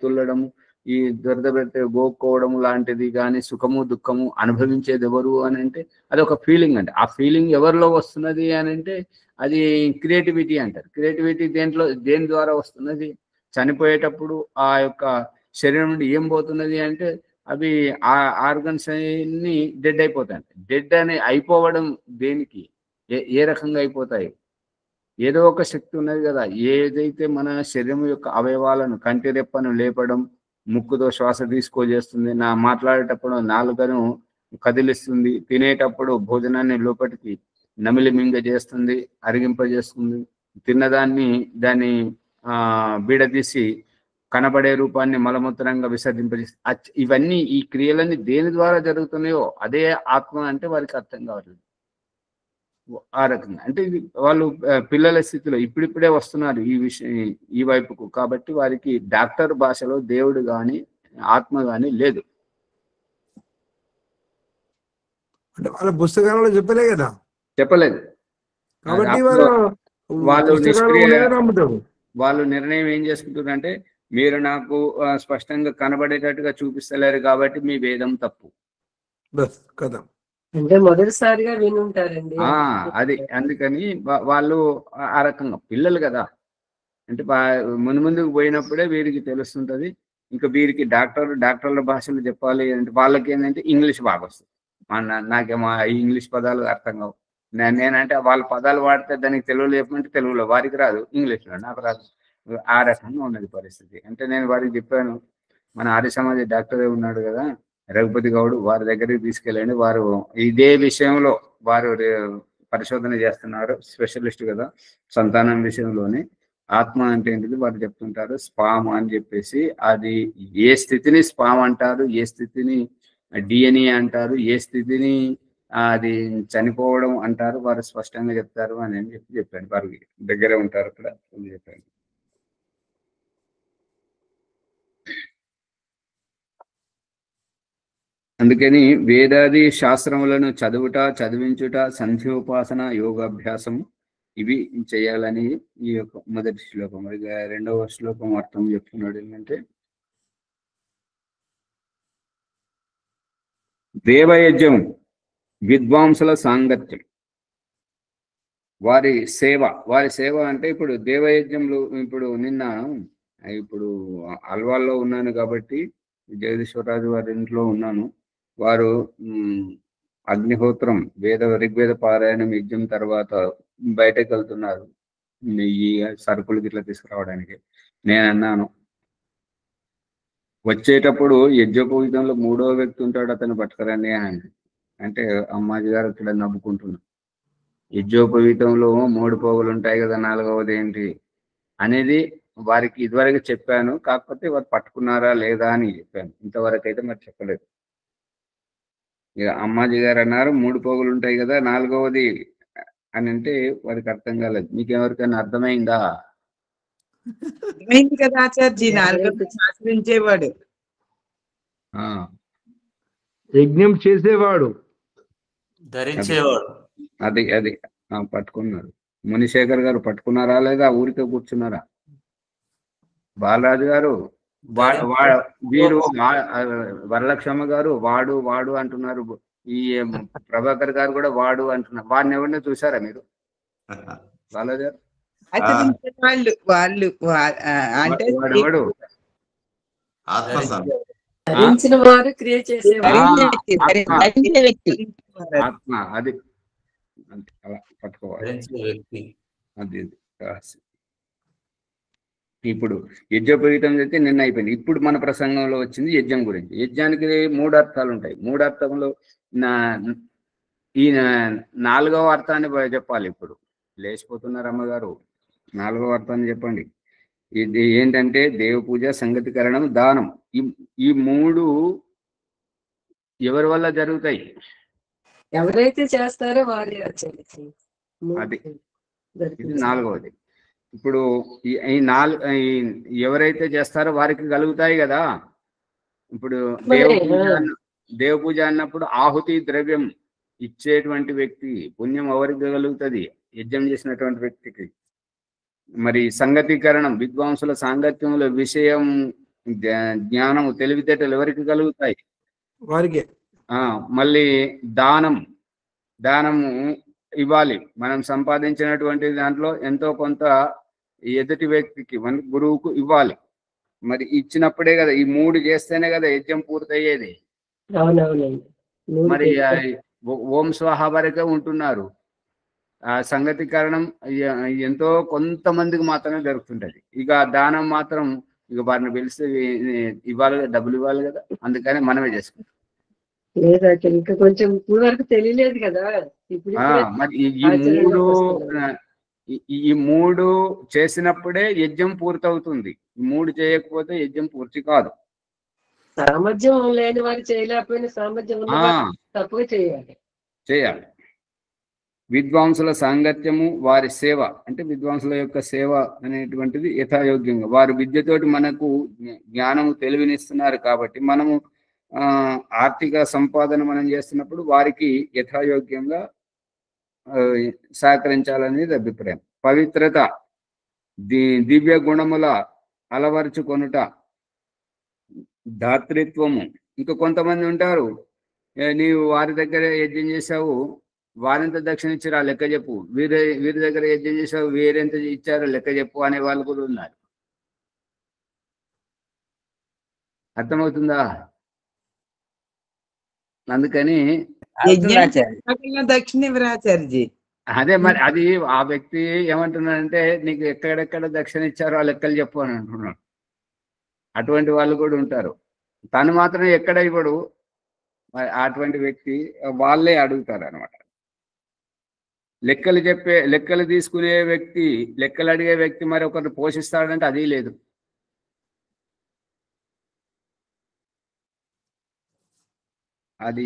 తుల్లడము, ఈ దురద పెడితే గోక్కోవడము లాంటిది కానీ సుఖము దుఃఖము అనుభవించేది ఎవరు అని అంటే అది ఒక ఫీలింగ్ అండి. ఆ ఫీలింగ్ ఎవరిలో వస్తున్నది అని అంటే అది క్రియేటివిటీ అంటారు. క్రియేటివిటీ దేని ద్వారా వస్తున్నది? చనిపోయేటప్పుడు ఆ యొక్క శరీరం నుండి ఏం పోతున్నది అంటే అవి ఆ ఆర్గన్స్ అన్ని డెడ్ అయిపోతాయి. డెడ్ అని అయిపోవడం దేనికి, ఏ రకంగా అయిపోతాయి? ఏదో ఒక శక్తి ఉన్నది కదా. ఏదైతే మన శరీరం యొక్క అవయవాలను, కంటి రెప్పను లేపడం, ముక్కుతో శ్వాస తీసుకోజేస్తుంది, మాట్లాడేటప్పుడు నాలుకను కదిలిస్తుంది, తినేటప్పుడు భోజనాన్ని లోపలికి నమిలి మింగజేస్తుంది, అరిగింపజేస్తుంది, తిన్నదాన్ని దాన్ని బీడదీసి కనబడే రూపాన్ని మలమూత్రంగా విసర్జింపజేస్తుంది. ఇవన్నీ ఈ క్రియలన్నీ దేని ద్వారా జరుగుతున్నాయో అదే ఆత్మ అంటే వారికి అర్థం కావట్లేదు. ఆ రకంగా అంటే వాళ్ళు పిల్లల స్థితిలో ఇప్పుడిప్పుడే వస్తున్నారు ఈ విషయం ఈ వైపుకు. కాబట్టి వారికి డాక్టర్ భాషలో దేవుడు గాని ఆత్మ గాని లేదు. అంటే వాళ్ళ పుస్తకాలలో చెప్పలే కదా, చెప్పలేదు. కాబట్టి వాళ్ళు నిర్ణయం ఏం చేసుకుంటారు అంటే మీరు నాకు స్పష్టంగా కనబడేటట్టుగా చూపిస్తలేరు కాబట్టి మీ వేదం తప్పు కదా. అంటే మొదటిసారిగా వినుంటారండి. అది అందుకని వాళ్ళు ఆ రకంగా పిల్లలు కదా, అంటే ముందుకు పోయినప్పుడే వీరికి తెలుస్తుంటది. ఇంకా వీరికి డాక్టర్ల భాషలు చెప్పాలి అంటే వాళ్ళకి ఏంటంటే ఇంగ్లీష్ బాగా వస్తుంది. నాకేమో ఇంగ్లీష్ పదాలు అర్థం కావు. నేనంటే వాళ్ళ పదాలు వాడితే దానికి తెలుగులో చెప్పమంటే తెలుగులో, వారికి రాదు, ఇంగ్లీష్లో నాకు రాదు. ఆ రకంగా ఉన్నది పరిస్థితి. అంటే నేను వారికి చెప్పాను, మన ఆర్య సమాజ డాక్టరే ఉన్నాడు కదా రఘుపతి గౌడ్, వారి దగ్గరికి తీసుకెళ్ళండి, వారు ఇదే విషయంలో వారు పరిశోధన చేస్తున్నారు, స్పెషలిస్ట్ కదా సంతానం విషయంలోనే. ఆత్మ అంటే ఏంటిది వారు చెప్తుంటారు, స్పామ్ అని చెప్పేసి. అది ఏ స్థితిని స్పామ్ అంటారు, ఏ స్థితిని డిఎన్ఏ అంటారు, ఏ స్థితిని అది చనిపోవడం అంటారు, వారు స్పష్టంగా చెప్తారు అని చెప్పాను. వారికి దగ్గరే ఉంటారు అక్కడ చెప్పాను. అందుకని వేదాది శాస్త్రములను చదివించుట, సంధ్యోపాసన, యోగాభ్యాసము ఇవి చేయాలని ఈ యొక్క మొదటి శ్లోకం. మరి రెండవ శ్లోకం అర్థం చెప్తున్నాడు ఏంటంటే, దేవయజ్ఞం, విద్వాంసుల సాంగత్యం, వారి సేవ అంటే ఇప్పుడు దేవయజ్ఞంలో ఇప్పుడు ఇప్పుడు అల్వాల్లో ఉన్నాను కాబట్టి జగదీశ్వరరాజు వారి ఇంట్లో ఉన్నాను. వారు అగ్నిహోత్రం ఋగ్వేద పారాయణం యజ్ఞం తర్వాత బయటకు వెళ్తున్నారు ఈ సరుకులు గిట్లా తీసుకురావడానికి. నేను అన్నాను, వచ్చేటప్పుడు యజ్ఞోపవీతంలో 3వ వ్యక్తి ఉంటాడు, అతను పట్టుకురండి అని అంటే అమ్మాజీ గారు ఇక్కడ నవ్వుకుంటున్నాను. యజ్ఞోపవీతంలో 3 పోగులు ఉంటాయి కదా, 4వది ఏంటి అనేది వారికి ఇదివరకు చెప్పాను. కాకపోతే వారు పట్టుకున్నారా లేదా అని చెప్పాను, ఇంతవరకు అయితే మరి చెప్పలేదు. ఇక అమ్మాజీ గారు అన్నారు 3 పోగులు ఉంటాయి కదా, 4వది అని అంటే వారికి అర్థం కాలేదు. మీకెవరికైనా అర్థమైందా? అర్థమైంది కదా ఆచార్జీ, 4వ శాస్త్రించేవాడు, యజ్ఞం చేసేవాడు, ధరించేవాడు. అది పట్టుకున్నారు. మునిశేఖర్ గారు పట్టుకున్నారా లేదా, ఊరికే కూర్చున్నారా? బాలరాజు గారు వీరు వరలక్ష్మ గారు వాడు అంటున్నారు. ఈ ప్రభాకర్ గారు కూడా వాడు అంటున్నారు. వాడిని ఎవరిని చూసారా మీరు? బాలరాజు గారు వాళ్ళు అంటే ధరించిన వారు క్రియ చేసేవారు. ఆత్మ అది అలా పట్టుకోవాలి. అది ఇప్పుడు యజ్ఞోపవీతం అయితే నిన్న అయిపోయింది. ఇప్పుడు మన ప్రసంగంలో వచ్చింది యజ్ఞం గురించి. యజ్ఞానికి 3 అర్థాలు ఉంటాయి. 3 అర్థంలో ఈ 4వ అర్థాన్ని చెప్పాలి. ఇప్పుడు లేచిపోతున్నారు అమ్మగారు, 4వ అర్థాన్ని చెప్పండి. ఇది ఏంటంటే దేవ పూజ, సంగతికరణం, దానం. ఈ 3 ఎవరి వల్ల జరుగుతాయి? ఎవరైతే చేస్తారో వారి అది ఇది 4వది. ఇప్పుడు ఎవరైతే చేస్తారో వారికి కలుగుతాయి కదా. ఇప్పుడు దేవ పూజ అన్నప్పుడు ఆహుతి ద్రవ్యం ఇచ్చేటువంటి వ్యక్తి పుణ్యం ఎవరికి కలుగుతుంది? యజ్ఞం చేసినటువంటి వ్యక్తికి. మరి సంగతీకరణం, విద్వాంసుల సాంగత్యంలో విషయం, జ్ఞానము, తెలివితేటలు ఎవరికి కలుగుతాయి? వారికి. మళ్ళీ దానము ఇవ్వాలి. మనం సంపాదించినటువంటి దాంట్లో ఎంతో కొంత ఎదుటి వ్యక్తికి, మన గురువుకు ఇవ్వాలి. మరి ఇచ్చినప్పుడే కదా, ఈ 3 చేస్తేనే కదా యజ్ఞం పూర్తయ్యేది. అవునవునండి. మరి ఓం స్వాహ వరకే ఉంటున్నారు. ఆ సంగతీకరణం ఎంతో కొంతమందికి మాత్రమే జరుగుతుంటది. ఇక దానం మాత్రం ఇక వారిని పిలిస్తే ఇవ్వాలి కదా, డబ్బులు ఇవ్వాలి కదా, అందుకని మనమే చేసుకుంటాం. లేదా ఇంకా కొంచెం ఇప్పుడు వరకు తెలియలేదు కదా. ఇప్పుడు మరి ఈ మూడు చేసినప్పుడే యజ్ఞం పూర్తవుతుంది. 3 చేయకపోతే యజ్ఞం పూర్తి కాదు. సామర్థ్యం లేని వారు చేయలేకపోయినా సామర్థ్యం ఉన్న వారు తప్పుగా చేయాలి. విద్వాంసుల సాంగత్యము, వారి సేవ, అంటే విద్వాంసుల యొక్క సేవ అనేటువంటిది యథాయోగ్యంగా, వారు విద్యతోటి మనకు జ్ఞానము తెలివినిస్తున్నారు కాబట్టి మనము ఆర్థిక సంపాదన మనం చేస్తున్నప్పుడు వారికి యథాయోగ్యంగా సహకరించాలనేది అభిప్రాయం. పవిత్రత, దివ్య గుణముల అలవరుచుకొనుట, దాతృత్వము. ఇంకా కొంతమంది ఉంటారు, నీవు వారి దగ్గర యజ్ఞం చేశావు, వారెంత దక్షిణ ఇచ్చారో లెక్క చెప్పు, వీరి దగ్గర యజ్ఞం చేశావు, వీరెంత ఇచ్చారో లెక్క చెప్పు అనే వాళ్ళు కూడా ఉన్నారు. అర్థమవుతుందా? అందుకని దక్షిణ ఇవ్వరాచార్యజీ. అదే మరి అది ఆ వ్యక్తి ఏమంటున్నాడంటే, నీకు ఎక్కడెక్కడ దక్షిణ ఇచ్చారో ఆ లెక్కలు చెప్పు అని అంటున్నాడు. అటువంటి వాళ్ళు కూడా ఉంటారు. తను మాత్రం ఎక్కడ ఇవ్వడు, అటువంటి వ్యక్తి వాళ్ళే అడుగుతారు అనమాట. లెక్కలు తీసుకునే వ్యక్తి, లెక్కలు అడిగే వ్యక్తి మరి ఒకరిని పోషిస్తాడంటే అది లేదు. అది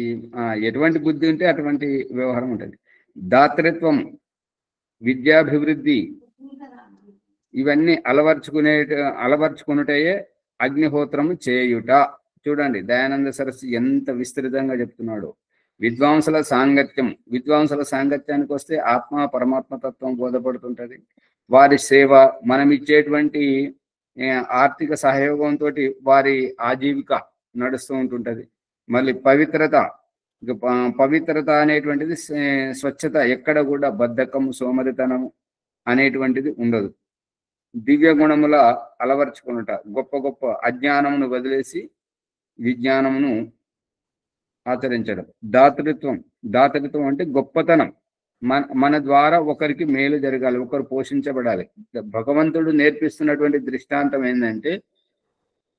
ఎటువంటి బుద్ధి ఉంటే అటువంటి వ్యవహారం ఉంటుంది. దాతృత్వం, విద్యాభివృద్ధి, ఇవన్నీ అలవర్చుకున్నటయే అగ్నిహోత్రము చేయుట. చూడండి దయానంద సరస్సు ఎంత విస్తృతంగా చెప్తున్నాడు. విద్వాంసుల సాంగత్యం, విద్వాంసుల సాంగత్యానికి వస్తే ఆత్మ పరమాత్మ తత్వం బోధపడుతుంటది. వారి సేవ, మనం ఇచ్చేటువంటి ఆర్థిక సహయోగంతో వారి ఆజీవిక నడుస్తూ ఉంటుంటది. మళ్ళీ పవిత్రత అనేటువంటిది స్వచ్ఛత, ఎక్కడ కూడా బద్ధకము సోమరితనము అనేటువంటిది ఉండదు. దివ్య గుణముల అలవర్చుకున్నట, గొప్ప గొప్ప అజ్ఞానమును వదిలేసి విజ్ఞానమును ఆచరించడం. దాతృత్వం అంటే గొప్పతనం, మన ద్వారా ఒకరికి మేలు జరగాలి, ఒకరు పోషించబడాలి. భగవంతుడు నేర్పిస్తున్నటువంటి దృష్టాంతం ఏంటంటే,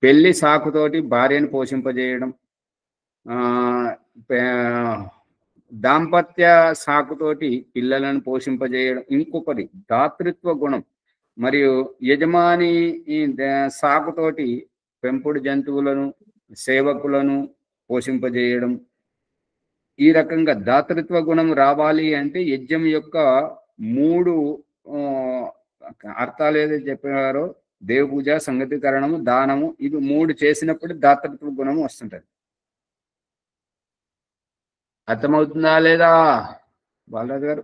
పెళ్లి సాకుతోటి భార్యను పోషింపజేయడం, దాంపత్య సాకుతోటి పిల్లలను పోషింపజేయడం. ఇంకొకటి దాతృత్వ గుణం, మరియు యజమాని సాకుతోటి పెంపుడు జంతువులను, సేవకులను పోషింపజేయడం. ఈ రకంగా దాతృత్వ గుణం రావాలి అంటే యజ్ఞం యొక్క 3 అర్థాలు ఏదైతే చెప్పారో, దేవపూజ, సంగతీకరణము, దానము, ఇవి 3 చేసినప్పుడు దాతృత్వ గుణము వస్తుంటది. అర్థమవుతుందా లేదా బాలరాజు గారు?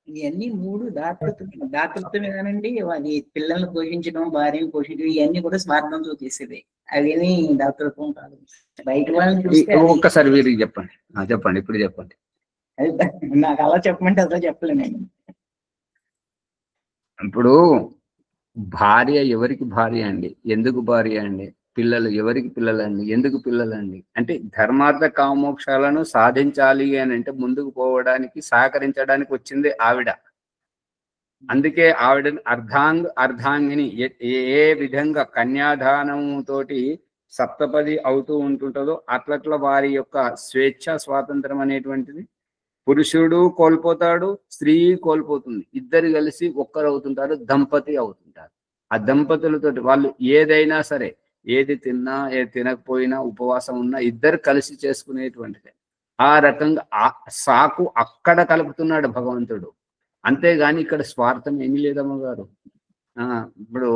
ఇవన్నీ 3 దాతృత్వమేనండి. అది పిల్లల్ని పోషించడం, భార్యను పోషించడం, ఇవన్నీ కూడా స్వార్థంతో చేసేది. అవేమి దాతృత్వం కాదు. బయట వాళ్ళని చూస్తే ఒక్కసారి వీరికి చెప్పండి. చెప్పండి, ఇప్పుడు చెప్పండి. నాకు అలా చెప్పమంటే అలా చెప్పలేను. ఇప్పుడు భార్య ఎవరికి భార్య అండి? ఎందుకు భార్య అండి? పిల్లలు ఎవరికి పిల్లలండి? ఎందుకు పిల్లలండి? అంటే ధర్మార్థ కామోక్షాలను సాధించాలి అని అంటే ముందుకు పోవడానికి, సహకరించడానికి వచ్చింది ఆవిడ. అందుకే ఆవిడని అర్ధాంగిని. ఏ విధంగా కన్యాదానంతోటి సప్తపది అవుతూ ఉంటుంటుందో అట్లట్ల వారి యొక్క స్వేచ్ఛ, స్వాతంత్రం అనేటువంటిది పురుషుడు కోల్పోతాడు, స్త్రీ కోల్పోతుంది. ఇద్దరు కలిసి ఒక్కరవుతుంటారు, దంపతి అవుతుంటారు. ఆ దంపతులతోటి వాళ్ళు ఏదైనా సరే, ఏది తిన్నా ఏది తినకపోయినా, ఉపవాసం ఉన్నా, ఇద్దరు కలిసి చేసుకునేటువంటిది. ఆ రకంగా సాకు అక్కడ కలుపుతున్నాడు భగవంతుడు. అంతేగాని ఇక్కడ స్వార్థం ఏమీ లేదమ్మ గారు. ఇప్పుడు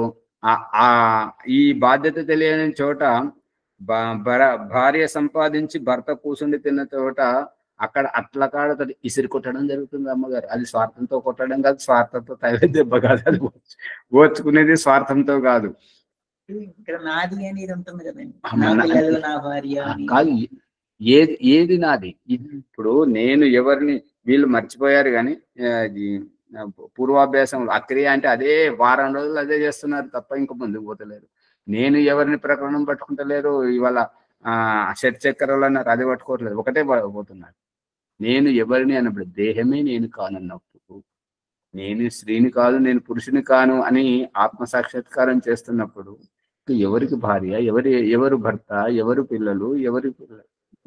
ఈ బాధ్యత తెలియని చోట, భార్య సంపాదించి భర్త కూర్చుండి తిన్న చోట అక్కడ అట్ల కాడ ఇసిరి కొట్టడం జరుగుతుంది అమ్మగారు. అది స్వార్థంతో కొట్టడం కాదు, స్వార్థంతో తగిలే దెబ్బ కాదు, అది ఓర్చుకునేది స్వార్థంతో కాదు. ఇక్కడ నాది అనేది ఉంటుంది కదండి, నా పిల్లలు, నా భార్య కాదు. ఏది నాది? ఇప్పుడు నేను ఎవరిని, వీళ్ళు మర్చిపోయారు కానీ పూర్వాభ్యాసంలో అక్రియ అంటే అదే వారం రోజులు అదే చేస్తున్నారు తప్ప ఇంకా ముందుకు పోతలేరు. నేను ఎవరిని ప్రకరణం పట్టుకుంటలేరు ఇవాళ షట్ చక్రాలు అన్నారు, అది పట్టుకోవట్లేదు, ఒకటే పోతున్నారు. నేను ఎవరిని అన్నప్పుడు దేహమే నేను కానన్నప్పుడు, నేను స్త్రీని కాదు, నేను పురుషుని కాను అని ఆత్మసాక్షాత్కారం చేస్తున్నప్పుడు ఎవరికి భార్య, ఎవరు భర్త, ఎవరు పిల్లలు,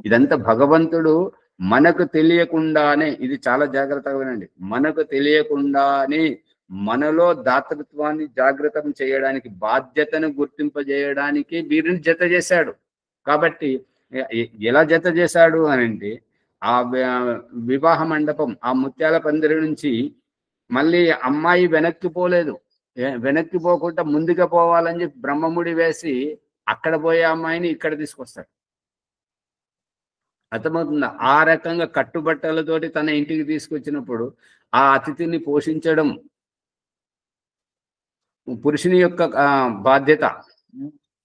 ఇదంతా భగవంతుడు మనకు తెలియకుండానే, ఇది చాలా జాగ్రత్తగా వినండి, మనకు తెలియకుండానే మనలో దాతృత్వాన్ని జాగృతం చేయడానికి, బాధ్యతను గుర్తింపజేయడానికి వీరిని జత చేశాడు. కాబట్టి ఎలా జత చేశాడు అని అంటే, ఆ వివాహ మండపం, ఆ ముత్యాల పందిరి నుంచి మళ్ళీ అమ్మాయి వెనక్కి పోలేదు, వెనక్కి పోకుండా ముందుగా పోవాలని చెప్పి బ్రహ్మముడి వేసి అక్కడ పోయే అమ్మాయిని ఇక్కడ తీసుకొస్తాడు. అర్థమవుతుందా? ఆ రకంగా కట్టుబట్టలతోటి తన ఇంటికి తీసుకొచ్చినప్పుడు ఆ అతిథిని పోషించడం పురుషుని యొక్క బాధ్యత.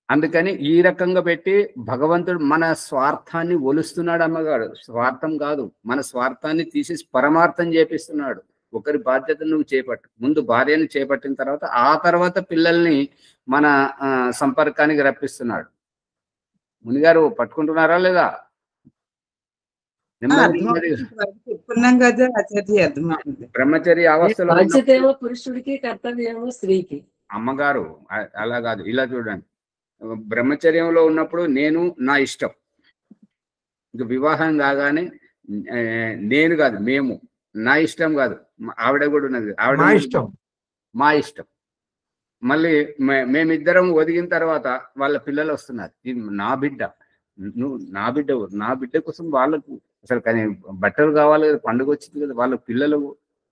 అందుకని ఈ రకంగా పెట్టి భగవంతుడు మన స్వార్థాన్ని ఒలుస్తున్నాడు. అమ్మగారు స్వార్థం కాదు, మన స్వార్థాన్ని తీసేసి పరమార్థం చేపిస్తున్నాడు. ఒకరి బాధ్యత నువ్వు చేపట్టు, ముందు భార్యను చేపట్టిన తర్వాత ఆ తర్వాత పిల్లల్ని మన సంపర్కానికి రప్పిస్తున్నాడు. మునిగారు పట్టుకుంటున్నారా లేదా? చెప్పుకున్నాం కదా ఆచార్య, అర్థమైంది. బ్రహ్మచర్య అవస్థలో బాధ్యత ఏమో పురుషుడికి, కర్తవ్యం ఏమో స్త్రీకి. అమ్మగారు అలా కాదు, ఇలా చూడండి. బ్రహ్మచర్యంలో ఉన్నప్పుడు నేను నా ఇష్టం, ఇంక వివాహం కాగానే నేను కాదు, మేము, నా ఇష్టం కాదు, ఆవిడ కూడా ఉన్నది, ఆవిడ మా ఇష్టం. మళ్ళీ మేమిద్దరం ఒదిగిన తర్వాత వాళ్ళ పిల్లలు వస్తున్నారు, ఇది నా బిడ్డ, నువ్వు నా బిడ్డ, నా బిడ్డ కోసం వాళ్ళకు అసలు కానీ బట్టలు కావాలి కదా, పండుగ వచ్చింది కదా, వాళ్ళ పిల్లలు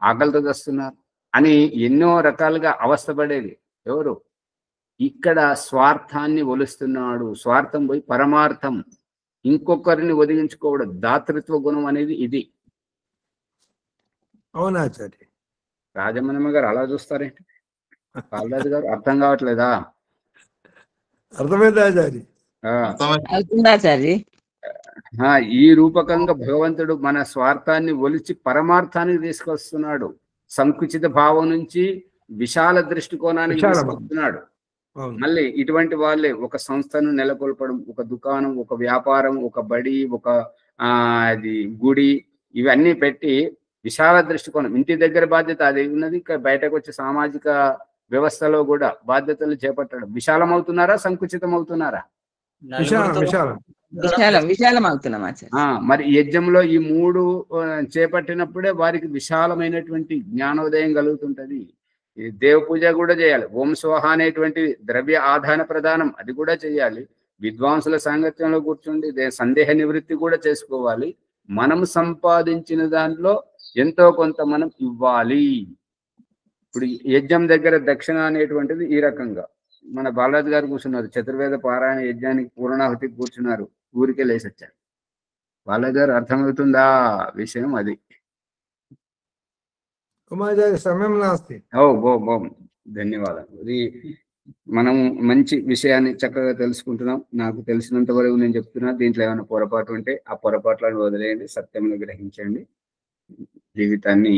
ఆకలితో వస్తున్నారు అని ఎన్నో రకాలుగా అవస్థపడేది ఎవరు? ఇక్కడ స్వార్థాన్ని ఒలుస్తున్నాడు. స్వార్థం పోయి పరమార్థం, ఇంకొకరిని ఒదిగించుకోవడం, దాతృత్వ గుణం అనేది ఇది. అవునాచార్య. రాజమణమ్మ గారు అలా చూస్తారేంటి? పాలరాజు గారు అర్థం కావట్లేదా? అర్థమైంది ఆచార్య. ఈ రూపకంగా భగవంతుడు మన స్వార్థాన్ని ఒలిచి పరమార్థానికి తీసుకొస్తున్నాడు. సంకుచిత భావం నుంచి విశాల దృష్టికోణానికి తీసుకొస్తున్నాడు. మళ్ళీ ఇటువంటి వాళ్ళే ఒక సంస్థను నెలకొల్పడం, ఒక దుకాణం, ఒక వ్యాపారం, ఒక బడి, ఒక అది గుడి, ఇవన్నీ పెట్టి విశాల దృష్టికోణం. ఇంటి దగ్గర బాధ్యత అది ఉన్నది, బయటకు వచ్చే సామాజిక వ్యవస్థలో కూడా బాధ్యతలు చేపట్టడం. విశాలం అవుతున్నారా, సంకుచితం అవుతున్నారా? విశాలం అవుతున్నాం. మరి యజ్ఞంలో ఈ మూడు చేపట్టినప్పుడే వారికి విశాలమైనటువంటి జ్ఞానోదయం కలుగుతుంటది. దేవ పూజ కూడా చేయాలి, ఓం స్వహ అనేటువంటి ద్రవ్య ఆదాన ప్రదానం అది కూడా చేయాలి. విద్వాంసుల సాంగత్యంలో కూర్చుండి సందేహ నివృత్తి కూడా చేసుకోవాలి. మనం సంపాదించిన దాంట్లో ఎంతో కొంత మనం ఇవ్వాలి. ఇప్పుడు యజ్ఞం దగ్గర దక్షిణ అనేటువంటిది ఈ రకంగా. మన బాలరాజు గారు కూర్చున్నారు, చతుర్వేద పారాయణ యజ్ఞానికి పూర్ణాహుతికి కూర్చున్నారు, ఊరికే లేసి వచ్చారు. బాలరాజు గారు అర్థమవుతుందా విషయం? అది సమయం నాస్తి. ధన్యవాదాలు. ఇది మనం మంచి విషయాన్ని చక్కగా తెలుసుకుంటున్నాం. నాకు తెలిసినంత వరకు నేను చెప్తున్నా. దీంట్లో ఏమైనా పొరపాటు ఉంటే ఆ పొరపాట్లను వదిలేయండి, సత్యంను గ్రహించండి, జీవితాన్ని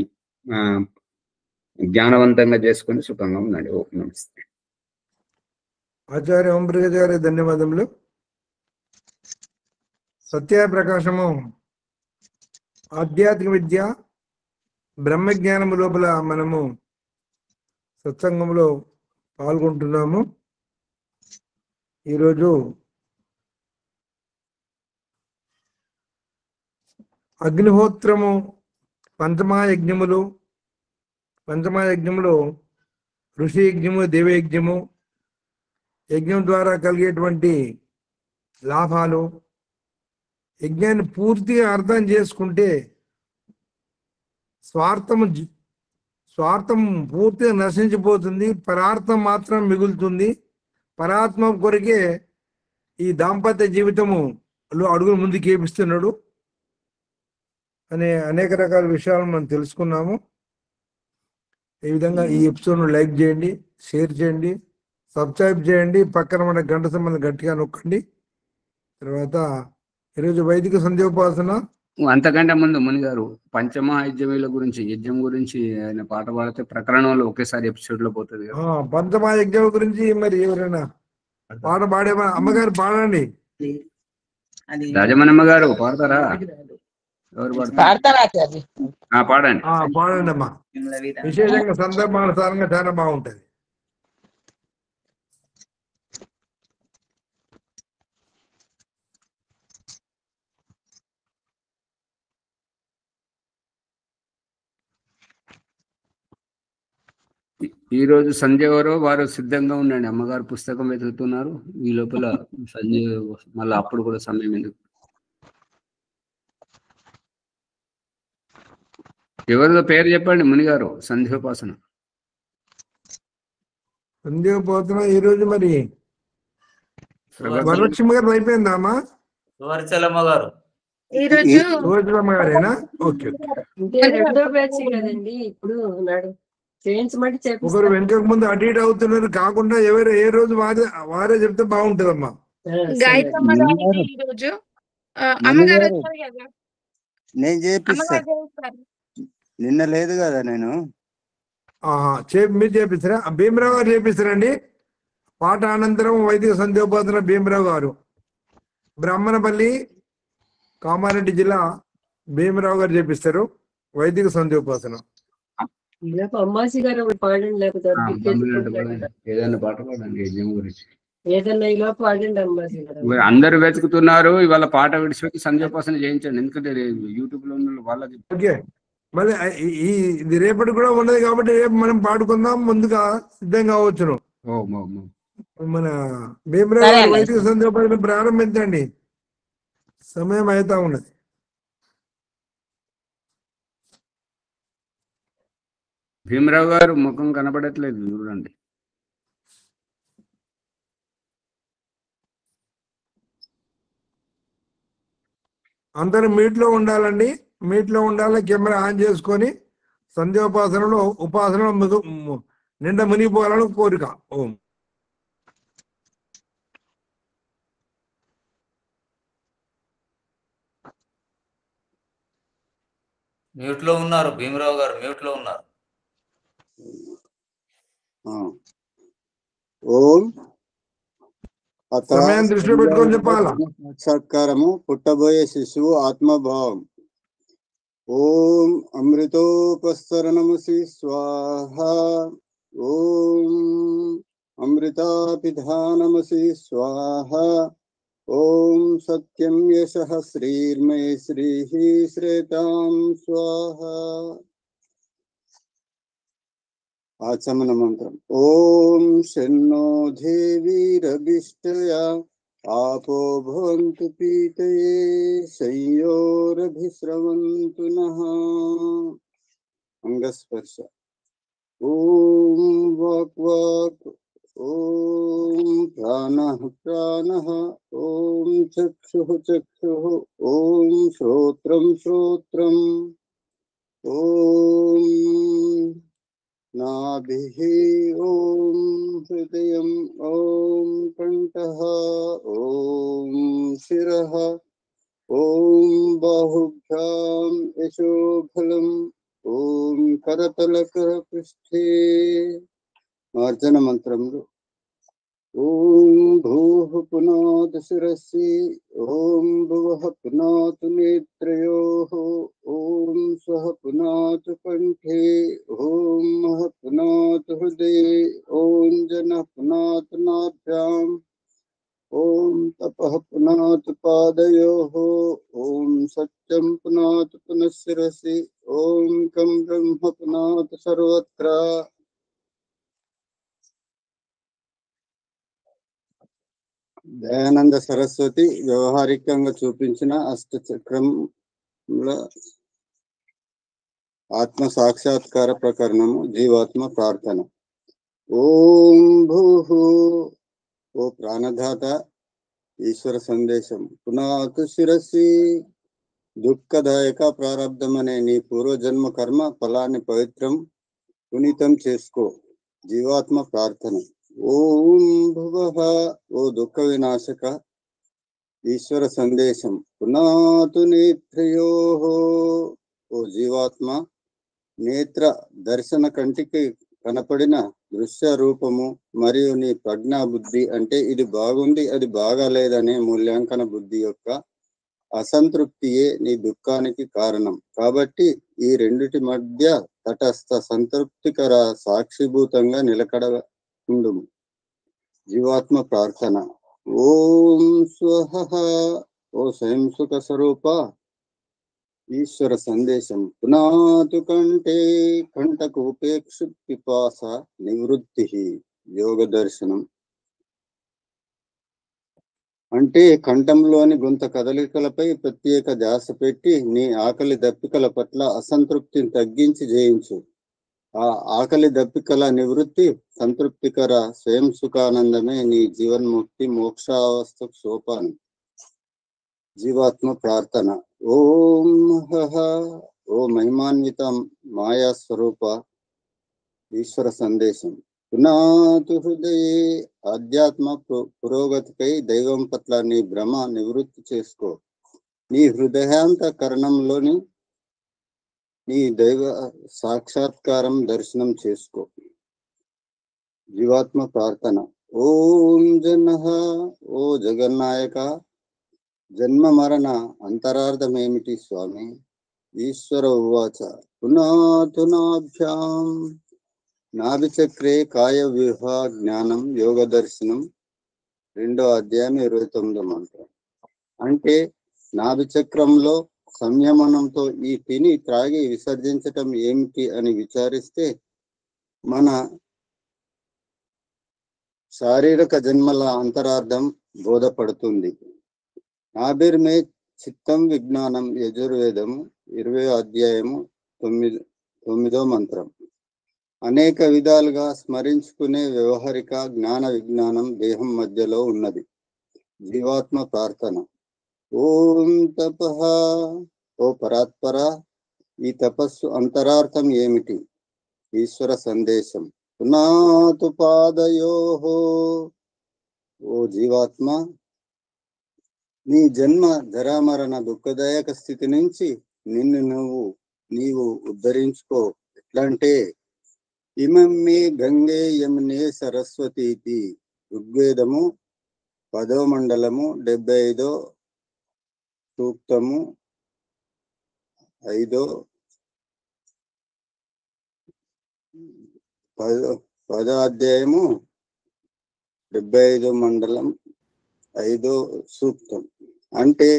జ్ఞానవంతంగా చేసుకొని సుఖంగా ఉండండి. ఓం నమస్తే. ఆచార్య ఓంప్రకాష్ గారి ధన్యవాదములు. సత్య ప్రకాశము ఆధ్యాత్మిక విద్య బ్రహ్మజ్ఞానము లోపల మనము సత్సంగంలో పాల్గొంటున్నాము. ఈరోజు అగ్నిహోత్రము పంచమహాయజ్ఞములు, పంచమహాయజ్ఞములో ఋషి యజ్ఞము, దేవయజ్ఞము, యజ్ఞం ద్వారా కలిగేటువంటి లాభాలు, యజ్ఞాన్ని పూర్తిగా అర్థం చేసుకుంటే స్వార్థం పూర్తిగా నశించిపోతుంది, పరార్థం మాత్రం మిగులుతుంది. పరాత్మ కొరికే ఈ దాంపత్య జీవితములో అడుగులు ముందుకు ఏపిస్తున్నాడు అనే అనేక రకాల విషయాలు మనం తెలుసుకున్నాము. ఈ విధంగా ఈ ఎపిసోడ్ను లైక్ చేయండి, షేర్ చేయండి, సబ్స్క్రైబ్ చేయండి, పక్కన మన గంట సంబంధం గట్టిగా నొక్కండి. తర్వాత ఈరోజు వైదిక సంధ్యోపాసన. అంతకంటే ముందు మునిగారు పంచమహాయజ్ఞముల గురించి, యజ్ఞం గురించి ఆయన పాట పాడితే ప్రకరణంలో ఒకేసారి ఎపిసోడ్ లో పోతుంది. పంచమహాయజ్ఞం గురించి మరి ఎవరైనా పాట పాడే అమ్మగారు పాడండి. అది రాజమణమ్మ గారు పాడతారా? ఎవరు పాడతారు? పాడతారా ఆచార్య? పాడండి. పాడండి అమ్మా. విశేషంగా సందర్భానుసారంగా చాలా బాగుంటది. ఈ రోజు సంజయ్ గారు వారు సిద్ధంగా ఉండండి. అమ్మగారు పుస్తకం వెతుకుతున్నారు. ఈ లోపల సంజయ్ మళ్ళీ అప్పుడు కూడా సమయం ఎందుకు? ఎవరిదో పేరు చెప్పండి మునిగారు. సంధ్యోపాసన. సంధ్యోపాసన ఈ రోజు మరి వరలక్ష్మి గారు అయిపోయిందా అమ్మా? సువర్చలమ్మ గారు సువర్చలమ్మ గారేనా? ఓకే. రెండో బ్యాచ్ కదండి ఇప్పుడు నాడు చేయించమంటే ఒకరు చేపిస్తారు. వెనకకు ముందు అటు ఇటు అవుతున్నారు కాకుండా ఎవరు ఏ రోజు వారే చెప్తే బాగుంటదమ్మా. గాయత్రమ్మ గారికి ఈ రోజు అమ్మగారు వచ్చారు కదా, నేను చేపిస్తా. అమ్మగారు చేస్తారు. నిన్న లేదు కదా నేను. మీరు చేపిస్తారా? భీమరావు గారు చేపిస్తారండి. పాట అనంతరం వైదిక సంధ్యోపాసన భీమరావు గారు, బ్రాహ్మణపల్లి, కామారెడ్డి జిల్లా. భీమరావు గారు చేపిస్తారు వైదిక సంధ్యోపాసన. అమ్మాసి గారు ఒకటి పాడండి, లేకపోతే ఏదైనా పాట పాడండి యజ్ఞం గురించి. ఏదన్నా ఇలా పాడండి అమ్మాసి గారు. అందరు వెతుకుతున్నారు. ఇవాళ పాట విడిచిపెట్టి సంధ్యోపాసన చేయించండి. ఎందుకంటే యూట్యూబ్ లో ఉన్న వాళ్ళకి. ఓకే, మళ్ళీ ఇది రేపటి కూడా ఉన్నది కాబట్టి రేపు మనం పాడుకుందాం. ముందుగా సిద్ధం కావచ్చును. మన భీమరావు వైదిక సంధ్యోపాసన ప్రారంభించండి. సమయం అవుతా ఉన్నది. భీమరావు గారు ముఖం కనబడట్లేదు, చూడండి. అందరూ మీట్లో ఉండాలండి. మీట్లో ఉండాలి. కెమెరా ఆన్ చేసుకొని సంధ్యోపాసనలో ఉపాసనలో నిండా మునిగిపోవాలని కోరిక. ఓం. మ్యూట్ లో ఉన్నారు. భీమరావు గారు మ్యూట్ లో ఉన్నారు. ఓం సమయం దృష్టిలో పెట్టుకొని చెప్పాలా? సాక్షాత్కారము పుట్టబోయే శిశువు ఆత్మభావం. ఓం అమృతోపస్తరణముసి స్వాహ. ఓం అమృతాపిధానమసి స్వాహ. ఓం సత్యం యశః శ్రీర్మయ శ్రీః శ్రేతాం స్వాహ. ఆచమన మంత్రం. ఓం శన్నో దేవీరభిష్టయా आपो भवन्तु पीतये संयोरभिस्रवन्तु नः. अंगस्पर्श. ओम वाक् वाक्. ओम प्राणः प्राणः. ओम चक्षुः चक्षुः. ओम श्रोत्रं श्रोत्रम्. ओम नाभिः. ओम हृदयम्. ओम कंठः. ओम शिरः. ओम बाहुभ्यां यशोफलम्. ओम करतलकरपृष्ठे. मार्जन मंत्रमुలు. ओम भूः पुनातु शिरसि. ओम भुवः पुनातु नेत्रयोः. ओम स्वः पुनातु कंठे. ओम महः पुनातु हृदये. ओम जनः पुनातु नाभ्याम्. ओम तपः पुनातु पादयोः. ओम सत्यं पुनातु पुनः शिरसि. ओम कं ब्रह्म पुनातु सर्वत्र. దయానంద సరస్వతి వ్యవహారికంగా చూపించిన అష్టచక్రముల ఆత్మ సాక్షాత్కార ప్రకరణము జీవాత్మ ప్రార్థన. ఓం భూహు. ఓ ప్రాణదాత ఈశ్వర సందేశం. పునాతు శిరసి. దుఃఖదాయక ప్రారంధం అనే నీ పూర్వజన్మ కర్మ ఫలాన్ని పవిత్రం పునీతం చేసుకో. జీవాత్మ ప్రార్థన. ఓం భువః. ఓ దుఃఖ వినాశక ఈశ్వర సందేశం. పునాతు నేత్రయోః. ఓ జీవాత్మ నేత్ర దర్శన కంటికి కనపడిన దృశ్య రూపము మరియు నీ ప్రజ్ఞా బుద్ధి అంటే ఇది బాగుంది అది బాగాలేదనే మూల్యాంకన బుద్ధి యొక్క అసంతృప్తియే నీ దుఃఖానికి కారణం. కాబట్టి ఈ రెండిటి మధ్య తటస్థ సంతృప్తికర సాక్షిభూతంగా నిలకడ ఉండుము. జీవాత్మ ప్రార్థన. ఓం స్వహ. ఓ స్వయం సుఖ స్వరూప ఈశ్వర సందేశం. పునాతు కంటే కంటకు ఉపేక్ష పిపాస నివృత్తి యోగ దర్శనం. అంటే కంఠంలోని గొంత కదలికలపై ప్రత్యేక ధ్యాస పెట్టి నీ ఆకలి దప్పికల పట్ల అసంతృప్తిని తగ్గించి జయించు. ఆ ఆకలి దప్పికల నివృత్తి సంతృప్తికర స్వయం సుఖానందమే నీ జీవన్ముక్తి మోక్షావస్థకు సోపానం. జీవాత్మ ప్రార్థన. ఓం హ. ఓ మహిమాన్విత మాయా స్వరూప ఈశ్వర సందేశం. పునాతు హృదయే ఆధ్యాత్మ పురోగతికై దైవం పట్ల నీ భ్రమ నివృత్తి చేసుకో. నీ హృదయాంతకరణంలోని నీ దైవ సాక్షాత్కారం దర్శనం చేసుకో. జీవాత్మ ప్రార్థన. ఓం జనః. ఓ జగన్నాయక జన్మ మరణ అంతరార్థమేమిటి స్వామి? ఈశ్వర ఉవాచ. పునాతునాభ్యాం నాభిచక్రే కాయ వ్యూహ జ్ఞానం యోగ దర్శనం. 2వ అధ్యాయం 29వ మంత్రం. అంటే నాభిచక్రంలో సంయమనంతో ఈ తిని త్రాగి విసర్జించటం ఏమిటి అని విచారిస్తే మన శారీరక జన్మల అంతరార్థం బోధపడుతుంది. నాభిర్మే చిత్తం విజ్ఞానం యజుర్వేదము 20వ అధ్యాయము 9వ మంత్రం. అనేక విధాలుగా స్మరించుకునే వ్యవహారిక జ్ఞాన విజ్ఞానం దేహం మధ్యలో ఉన్నది. జీవాత్మ ప్రార్థన. ఓం తపః. ఓ పరాత్పర ఈ తపస్సు అంతరార్థం ఏమిటి? ఈశ్వర సందేశం. పునాతు పాదయోహో. ఓ జీవాత్మ నీ జన్మ జరామరణ దుఃఖదాయక స్థితి నుంచి నీవు ఉద్ధరించుకో. ఎట్లంటే ఇమమ్మే గంగే యమునే సరస్వతీతి. ఋగ్వేదము 10వ మండలము 75వ సూక్తము 10వ అధ్యాయము 75వ మండలం 5వ సూక్తం. అంటే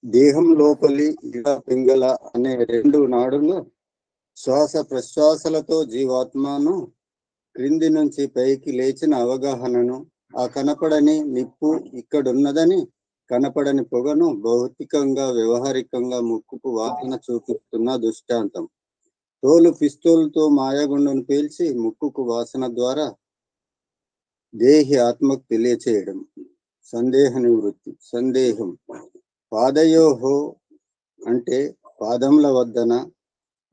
దేహం లోపలి గిడ పింగళ అనే 2 నాడులు శ్వాస ప్రశ్వాసలతో జీవాత్మను క్రింది నుంచి పైకి లేచిన అవగాహనను, ఆ కనపడని నిప్పు ఇక్కడున్నదని కనపడని పొగను భౌతికంగా వ్యవహారికంగా ముక్కుకు వాసన చూపిస్తున్న దృష్టాంతం. తోలు పిస్తోలుతో మాయాగుండను పేల్చి ముక్కుకు వాసన ద్వారా దేహి ఆత్మకు తెలియచేయడం. సందేహ నివృత్తి. సందేహం. పాదయోహో అంటే పాదముల వద్దన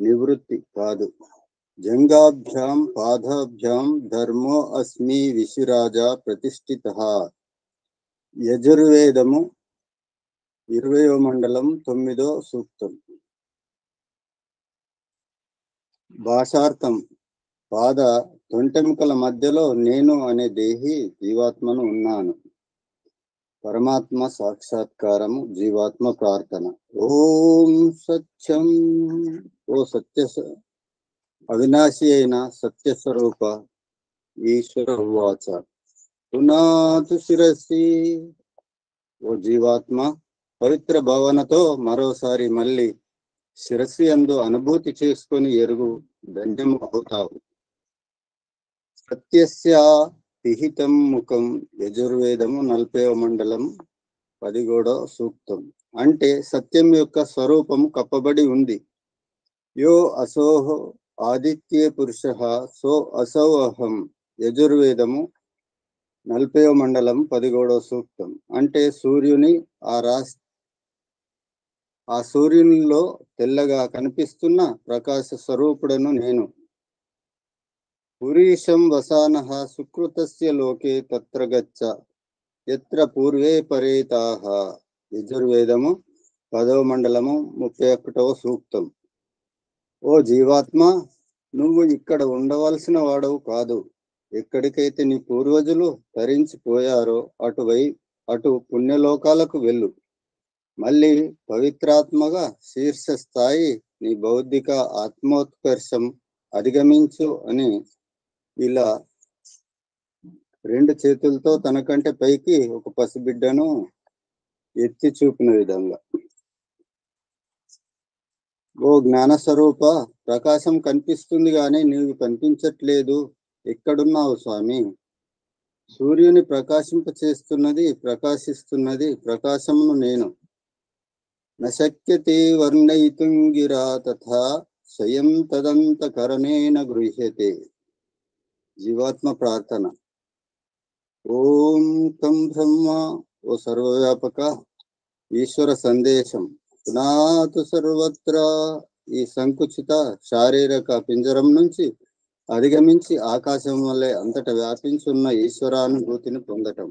నివృత్తి కాదు. జంగాభ్యాం పాదాభ్యాం ధర్మో అస్మి విశిరాజ ప్రతిష్ఠితః. యజుర్వేదము 20వ మండలం 9వ సూక్తం. భాషార్థం. పాద తొంటెముకల మధ్యలో నేను అనే దేహి జీవాత్మను ఉన్నాను. పరమాత్మ సాక్షాత్కారము. జీవాత్మ ప్రార్థన. ఓం సత్యం. ఓ సత్య అవినాశి అయిన సత్యస్వరూప ఈశ్వర ఉవాచ. పునాతు శిరసి. ఓ జీవాత్మ పవిత్ర భావనతో మరోసారి మళ్ళీ శిరస్సు యందు అనుభూతి చేసుకొని ఎరుగు. ధన్యము అవుతావు. సత్యస్య పిహితం ముఖం. యజుర్వేదము 40వ మండలం 17వ సూక్తం. అంటే సత్యం యొక్క స్వరూపము కప్పబడి ఉంది. యో అసోహో ఆదిత్యే పురుష సో అసౌ అహం. యజుర్వేదము 40వ మండలం 17వ సూక్తం. అంటే సూర్యుని ఆ సూర్యునిలో తెల్లగా కనిపిస్తున్న ప్రకాశ స్వరూపుడను నేను. పురీషం వసానః సుకృతస్య లోకే తత్ర గచ్చ యత్ర పూర్వే పరేతాః. యజుర్వేదము 10వ మండలము 31వ సూక్తం. ఓ జీవాత్మ నువ్వు ఇక్కడ ఉండవలసిన వాడవు కాదు. ఎక్కడికైతే నీ పూర్వజులు తరించిపోయారో అటు పుణ్యలోకాలకు వెళ్ళు. మళ్ళీ పవిత్రాత్మగా శీర్ష స్థాయి నీ బౌద్ధిక ఆత్మోత్కర్షం అధిగమించు అని ఇలా 2 చేతులతో తనకంటే పైకి ఒక పసిబిడ్డను ఎత్తి చూపిన విధంగా, ఓ జ్ఞాన స్వరూప, ప్రకాశం కనిపిస్తుంది కానీ నీవు కనిపించట్లేదు. ఎక్కడున్నావు స్వామి? సూర్యుని ప్రకాశిస్తున్నది ప్రకాశమును నేను. నశక్యతే వర్ణయితుం గిరా తథా స్వయం తదంతకరణేన గృహ్యతే. జీవాత్మ ప్రార్థన. ఓం కం బ్రహ్మ, ఓ సర్వవ్యాపక ఈశ్వర సందేశం పునాతు సర్వత్ర. ఈ సంకుచిత శారీరక పింజరం నుంచి అధిగమించి ఆకాశం వల్లే అంతటా వ్యాపించున్న ఈశ్వరానుభూతిని పొందటం.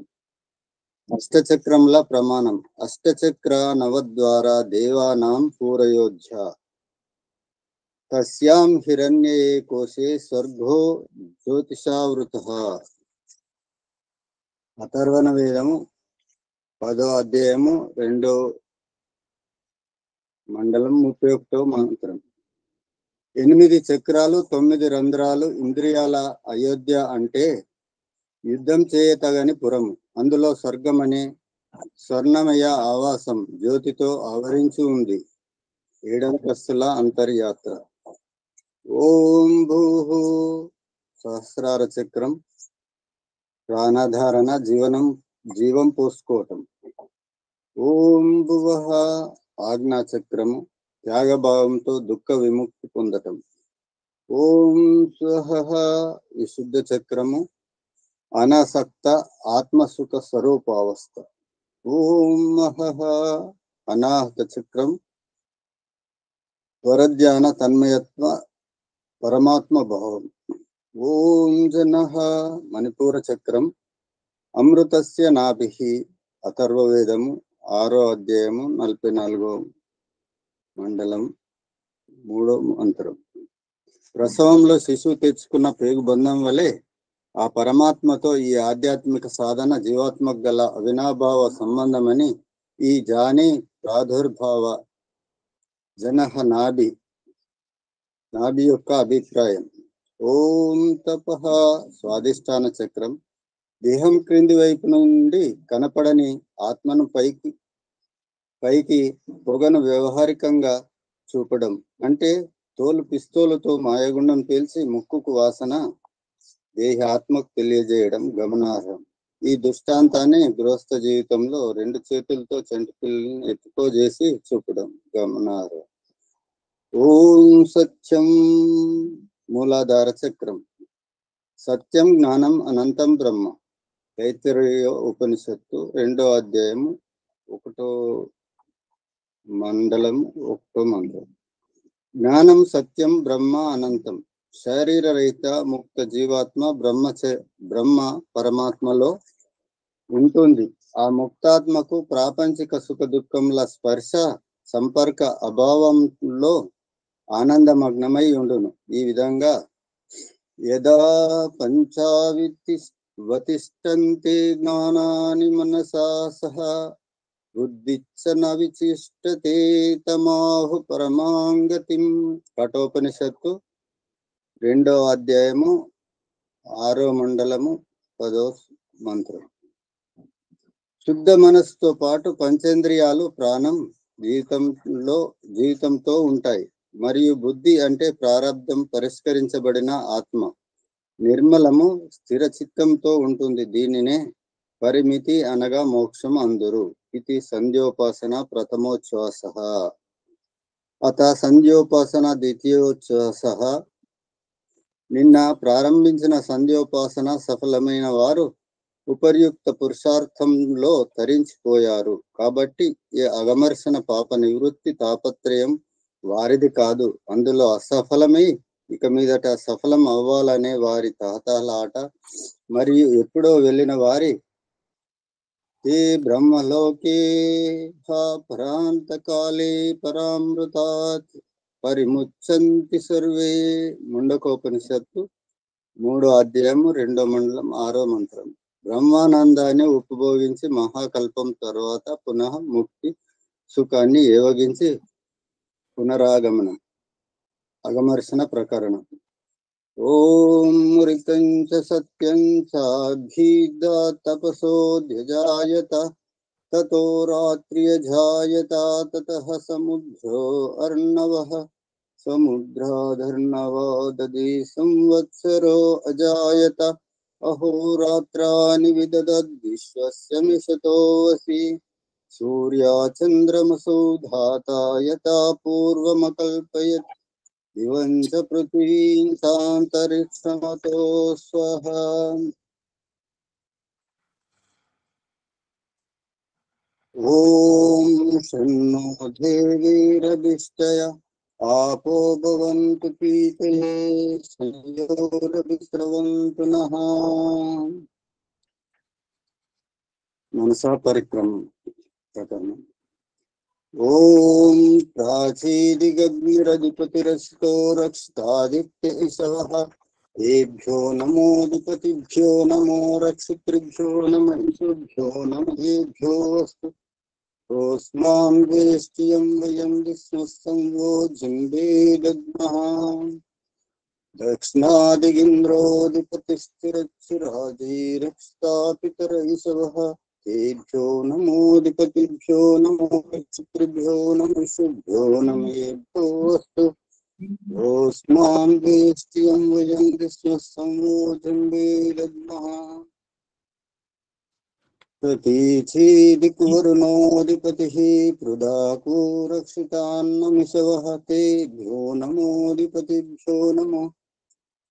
అష్టచక్రంల ప్రమాణం. అష్టచక్ర నవద్వారా దేవానాం పూరయోధ్య. తస్యాం హిరణ్యే కోశే స్వర్గో జ్యోతిషావృతః. అథర్వణ వేదము 10వ అధ్యాయము 2వ మండలం 31వ మంత్రం. 8 చక్రాలు 9 రంధ్రాలు ఇంద్రియాల అయోధ్య అంటే యుద్ధం చేయతగని పురము. అందులో స్వర్గమనే స్వర్ణమయ ఆవాసం జ్యోతితో ఆవరించి ఉంది. 7 అంతర్యాత్ర. ఓం భూహు సహస్రార చక్రం. ప్రాణధారణ, జీవం పోసుకోవటం. ఓం భువః ఆజ్ఞా చక్రము, త్యాగభావంతో దుఃఖ విముక్తి పొందటం. ఓం స్వహ విశుద్ధ చక్రము, అనాసక్త ఆత్మసుఖ స్వరూపావస్థ. ఓం మహః అనాహత చక్రం, స్వరధ్యాన తన్మయత్వ పరమాత్మ భావం. ఓం జనః మణిపూర చక్రం, అమృతస్య నాభిః. అథర్వవేదము 6వ అధ్యాయము 44వ మండలం 3వ మంత్రం. ప్రసవంలో శిశువు తెచ్చుకున్న పేగు బంధం వలె ఆ పరమాత్మతో ఈ ఆధ్యాత్మిక సాధన జీవాత్మకు గల అవినాభావ సంబంధమని ఈ జాని ప్రాదుర్భావ జనః నాభి యొక్క అభిప్రాయం. ఓం తపః స్వాధిష్టాన చక్రం, దేహం క్రింది వైపు నుండి కనపడని ఆత్మను పైకి పొగను వ్యవహారికంగా చూపడం అంటే తోలు పిస్తోలుతో మాయగుండం పేల్చి ముక్కుకు వాసన దేహ ఆత్మకు తెలియజేయడం గమనార్హం. ఈ దృష్టాంతాన్ని గృహస్థ జీవితంలో 2 చేతులతో చంటి పిల్లల్ని ఎత్తుకోజేసి చూపడం గమనార్హం. ఓం సత్యం మూలాధార చక్రం, సత్యం జ్ఞానం అనంతం బ్రహ్మ. తైత్తరీయ ఉపనిషత్తు 2వ అధ్యాయము 1వ మండలం 1వ మంత్రం. జ్ఞానం సత్యం బ్రహ్మ అనంతం. శరీరరహిత ముక్త జీవాత్మ బ్రహ్మ పరమాత్మలో ఉంటుంది. ఆ ముక్తాత్మకు ప్రాపంచిక సుఖ దుఃఖముల స్పర్శ సంపర్క అభావంలో ఆనందమగ్నమై ఉండును. ఈ విధంగా యదా పంచావితిష్టంతే జ్ఞానాని మనసా సహ బుద్ధిచ్చ న విచిష్టతే తమాహు పరమాంగతిం. కఠోపనిషత్తు 2వ అధ్యాయము 6వ మండలము 10వ మంత్రం. శుద్ధ మనస్సుతో పాటు పంచేంద్రియాలు ప్రాణం జీవితంతో ఉంటాయి. మరియు బుద్ధి అంటే ప్రారబ్ధం పరిష్కరించబడిన ఆత్మ నిర్మలము స్థిర చిత్తంతో ఉంటుంది. దీనినే పరిమితి అనగా మోక్షం అందురు. ఇది సంధ్యోపాసన ప్రథమోచ్ఛ్వాస. అత సంధ్యోపాసన ద్వితీయోచ్ఛ్వాస. నిన్న ప్రారంభించిన సంధ్యోపాసన సఫలమైన వారు ఉపర్యుక్త పురుషార్థంలో తరించిపోయారు. కాబట్టి ఈ అగమర్శన పాప నివృత్తి తాపత్రయం వారిది కాదు. అందులో అసఫలమై ఇక మీదట సఫలం అవ్వాలనే వారి తహతహలాట మరియు ఎప్పుడో వెళ్ళిన వారి ఏ బ్రహ్మలోకే పరాంతకాలే పరామృతాత్ పరిముచ్చంతి సర్వే. ముండకోపనిషత్తు 3వ అధ్యాయము 2వ మండలం 6వ మంత్రం. బ్రహ్మానందాన్ని ఉపభోగించి మహాకల్పం తర్వాత పునః ముక్తి సుఖాన్ని ఏవగించి పునరాగమనం. అగమర్శన ప్రకరణం. ఓం మృతం చ సత్యం చాభీదా తపసోధ్యజాయత తతో రాత్రియజాయత తతః సముద్రో అర్ణవః సముద్రాధర్ణవో దది సంవత్సరో అజాయత అహోరాత్రాని విదదద్విశ్వస్య మిషతో వసి సూర్యాచంద్రమసౌ ధాతా యథా పూర్వమకల్పయత్ దివం చ పృథివీం చాంతరిక్షమతో స్వః. ఓం శన్నో దేవీరభిష్టయ आपो भवन्तु पीतये संयोरभिस्रवन्तु नः. मनसा परिक्रम. ओम प्राचीदिगग्निरधिपतिरस्तो रक्षितादित्य ईशवः तेभ्यो नमोऽधिपतिभ्यो नमो रक्षितृभ्यो नमः ईशुभ्यो नमः अस्तु. ओस्मां वेष्टियं वयं विष्णुस्संवो जिम्बेदग्मः दक्षिणादिगिन्द्रोऽधिपतिस्थिरच्छिराजैरक्षिता पितर तेभ्यो नमोऽधिपतिभ्यो नमो रक्षितृभ्यो नमः शुभ्यो नमः अस्तु. ओस्मां वेष्टियं वयं विष्णुस्संवो जिम्बेदग्मः प्रतीचीदिक्वरुणोऽधिपतिः पृदाको रक्षितान्नमिषवः तेभ्यो नमोऽधिपतिभ्यो नमो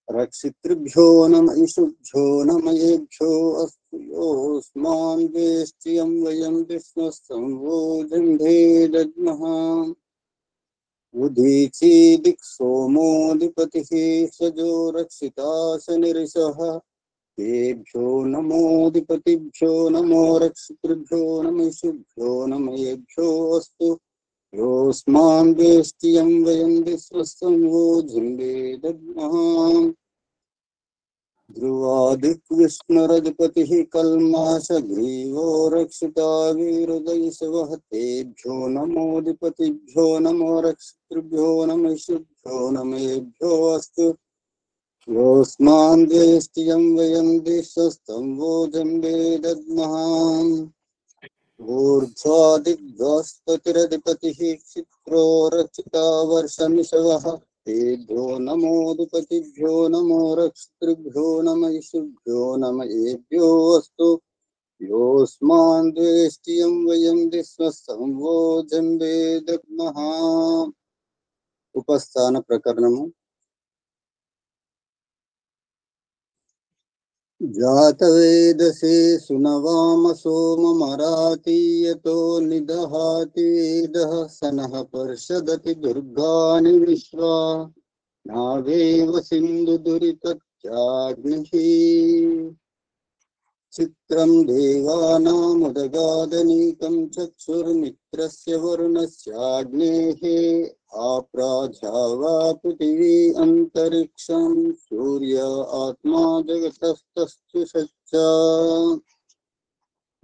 रक्षितृभ्यो नमः ईशुभ्यो नमयेभ्यो अस्तु. योऽस्मान् वेष्टियं वयं विष्णुस्संवो जिम्भेदग्मः उदीचीदिक्सोमोऽधिपतिः सजो रक्षिता शनिरिषः तेभ्यो नमोऽधिपतिभ्यो नमो रक्षितृभ्यो नमः शुभ्यो नमयेभ्यो अस्तु. योऽस्मान् वेष्टियं वयं विश्वस्संवो जिम्बेदग्मः ध्रुवादिक्विष्णुरधिपतिः कल्माषग्रीवो रक्षिता वीरुदैशवः तेभ्यो नमोऽधिपतिभ्यो नमो रक्षितृभ्यो नमः शुभ्यो नमयेभ्यो अस्तु. योऽस्मान् वेष्टियं वयं विश्वस्संवो जिम्बेदग्मः ऊर्ध्वादिग्बृहस्पतिरधिपतिः क्षिप्रो रक्षिता वर्षमिषवः तेभ्यो नमोऽधिपतिभ्यो नमो रक्षितृभ्यो नमः ईशुभ्यो नमयेभ्यो अस्तु. योऽस्मान् वेष्टियं वयं विश्वस्संवो जिम्बेदग्मः. उपस्थान प्रकरणము. जातवेदसे सुनवाम सोममरातीयतो निदहाति वेदः सनः पर्षदति दुर्गानि विश्वा नावेव सिन्धुदुरितत्याग्निः चित्रं देवानामुदगादनीकं चक्षुर्मित्रस्य वरुणस्याग्नेः आप्राध्यावा पृथिवी अन्तरिक्षं सूर्य आत्मा जगतस्तस्तु सच्चा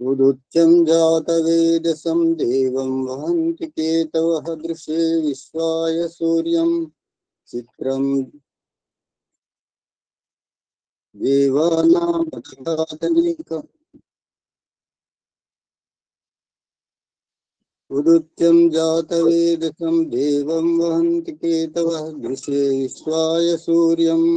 उदुत्यं जातवेदसं देवं वहन्ति केतवः दृशे विश्वाय सूर्यं चित्रं देवानामुदगादनीकम् उदुत्यं जातवेदसं देवं वहन्ति केतवः दृशे विश्वाय सूर्यम्.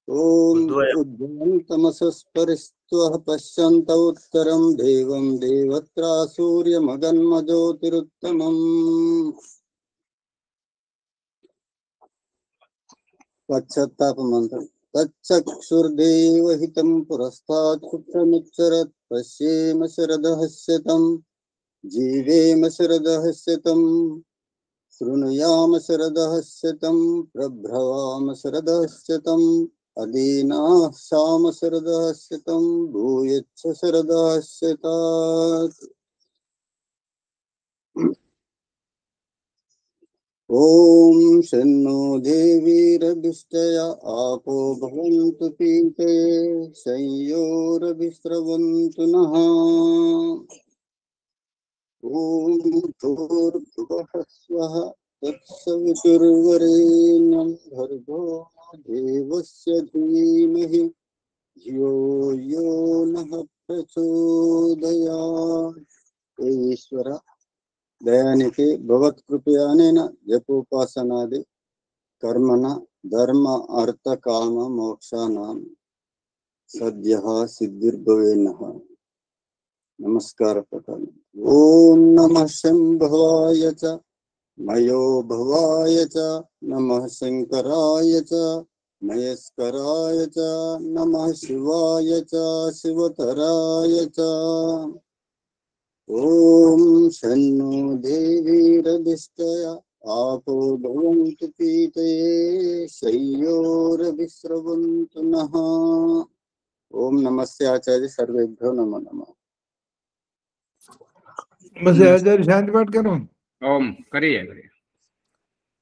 ॐ उद्भवन्तमसस्परिस्त्वः पश्यन्त उत्तरं देवं देवत्रा सूर्यमगन्मज्योतिरुत्तमम्. पश्चात्तापमन्त्रम्. तच्चक्षुर्देवहितं पुरस्तात् शुक्रमुच्चरत् पश्येम शरदहस्यतम् जीवेम शरदहस्यतं शृणुयाम शरदहस्यतं प्रभ्रवाम शरदहस्यतं अदीनाः शाम शरदहस्यतं भूयच्छ शरदहस्यतात्. ఓం శన్నో దేవీరభిష్టయ ఆపో భవంతు పీతయే సంయోరభిస్రవంతు నః ఓం భూర్భువః స్వః తత్సవితుర్వరేణ్యం భర్గో దేవస్య ధీమహి ధియో యో నః ప్రచోదయాత్. హే ఈశ్వర, దయానికి భగవత్కృపయానేన జపోపాసనాది కర్మణ ధర్మ అర్థ కామ మోక్షానాం సద్యః సిద్ధిర్భవేనః. నమస్కార ప్రకారం. ఓం నమః శంభవాయ చ మయో భవాయ చ నమః శంకరాయ చ మయస్కరాయ చ నమః శివాయ చ శివతరాయ చ. ఓం శన్నో దేవీరభిష్టయ ఆపో భవంతు పీతయే శయ్యోరభిస్రవంతు నః. ఓం నమస్తే ఆచార్య, సర్వేభ్యో నమో నమః. नमस्ते आचार्य, शांति पाठ करो। ओम करिए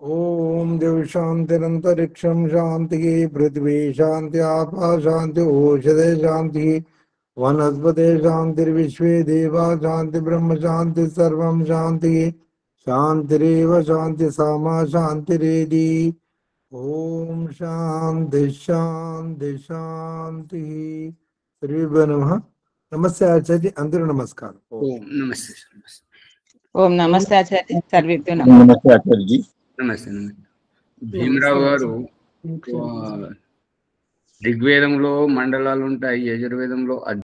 ओम देव शांतिरंतरिक्षम शांति, पृथ्वी शांति, आपा शांति, औषधे शांति, वनस्पते शांतिर्विश्वे देवा शांति, ब्रह्म शांति, सर्वं शांति, शांतिरेव शांति सामा शांतिरेधि। ओम शांति शांति शांति। सर्वेभ्यो नमः। नमस्ते आचार्य, अंतर नमस्कार। ओम नमस्ते ఓం నమస్తే ఆచార్య, సర్వేభ్యో నమః. నమస్తే ఆచార్యజీ. నమస్తే. భీమరావు గారు ఋగ్వేదంలో మండలాలు ఉంటాయి, యజుర్వేదంలో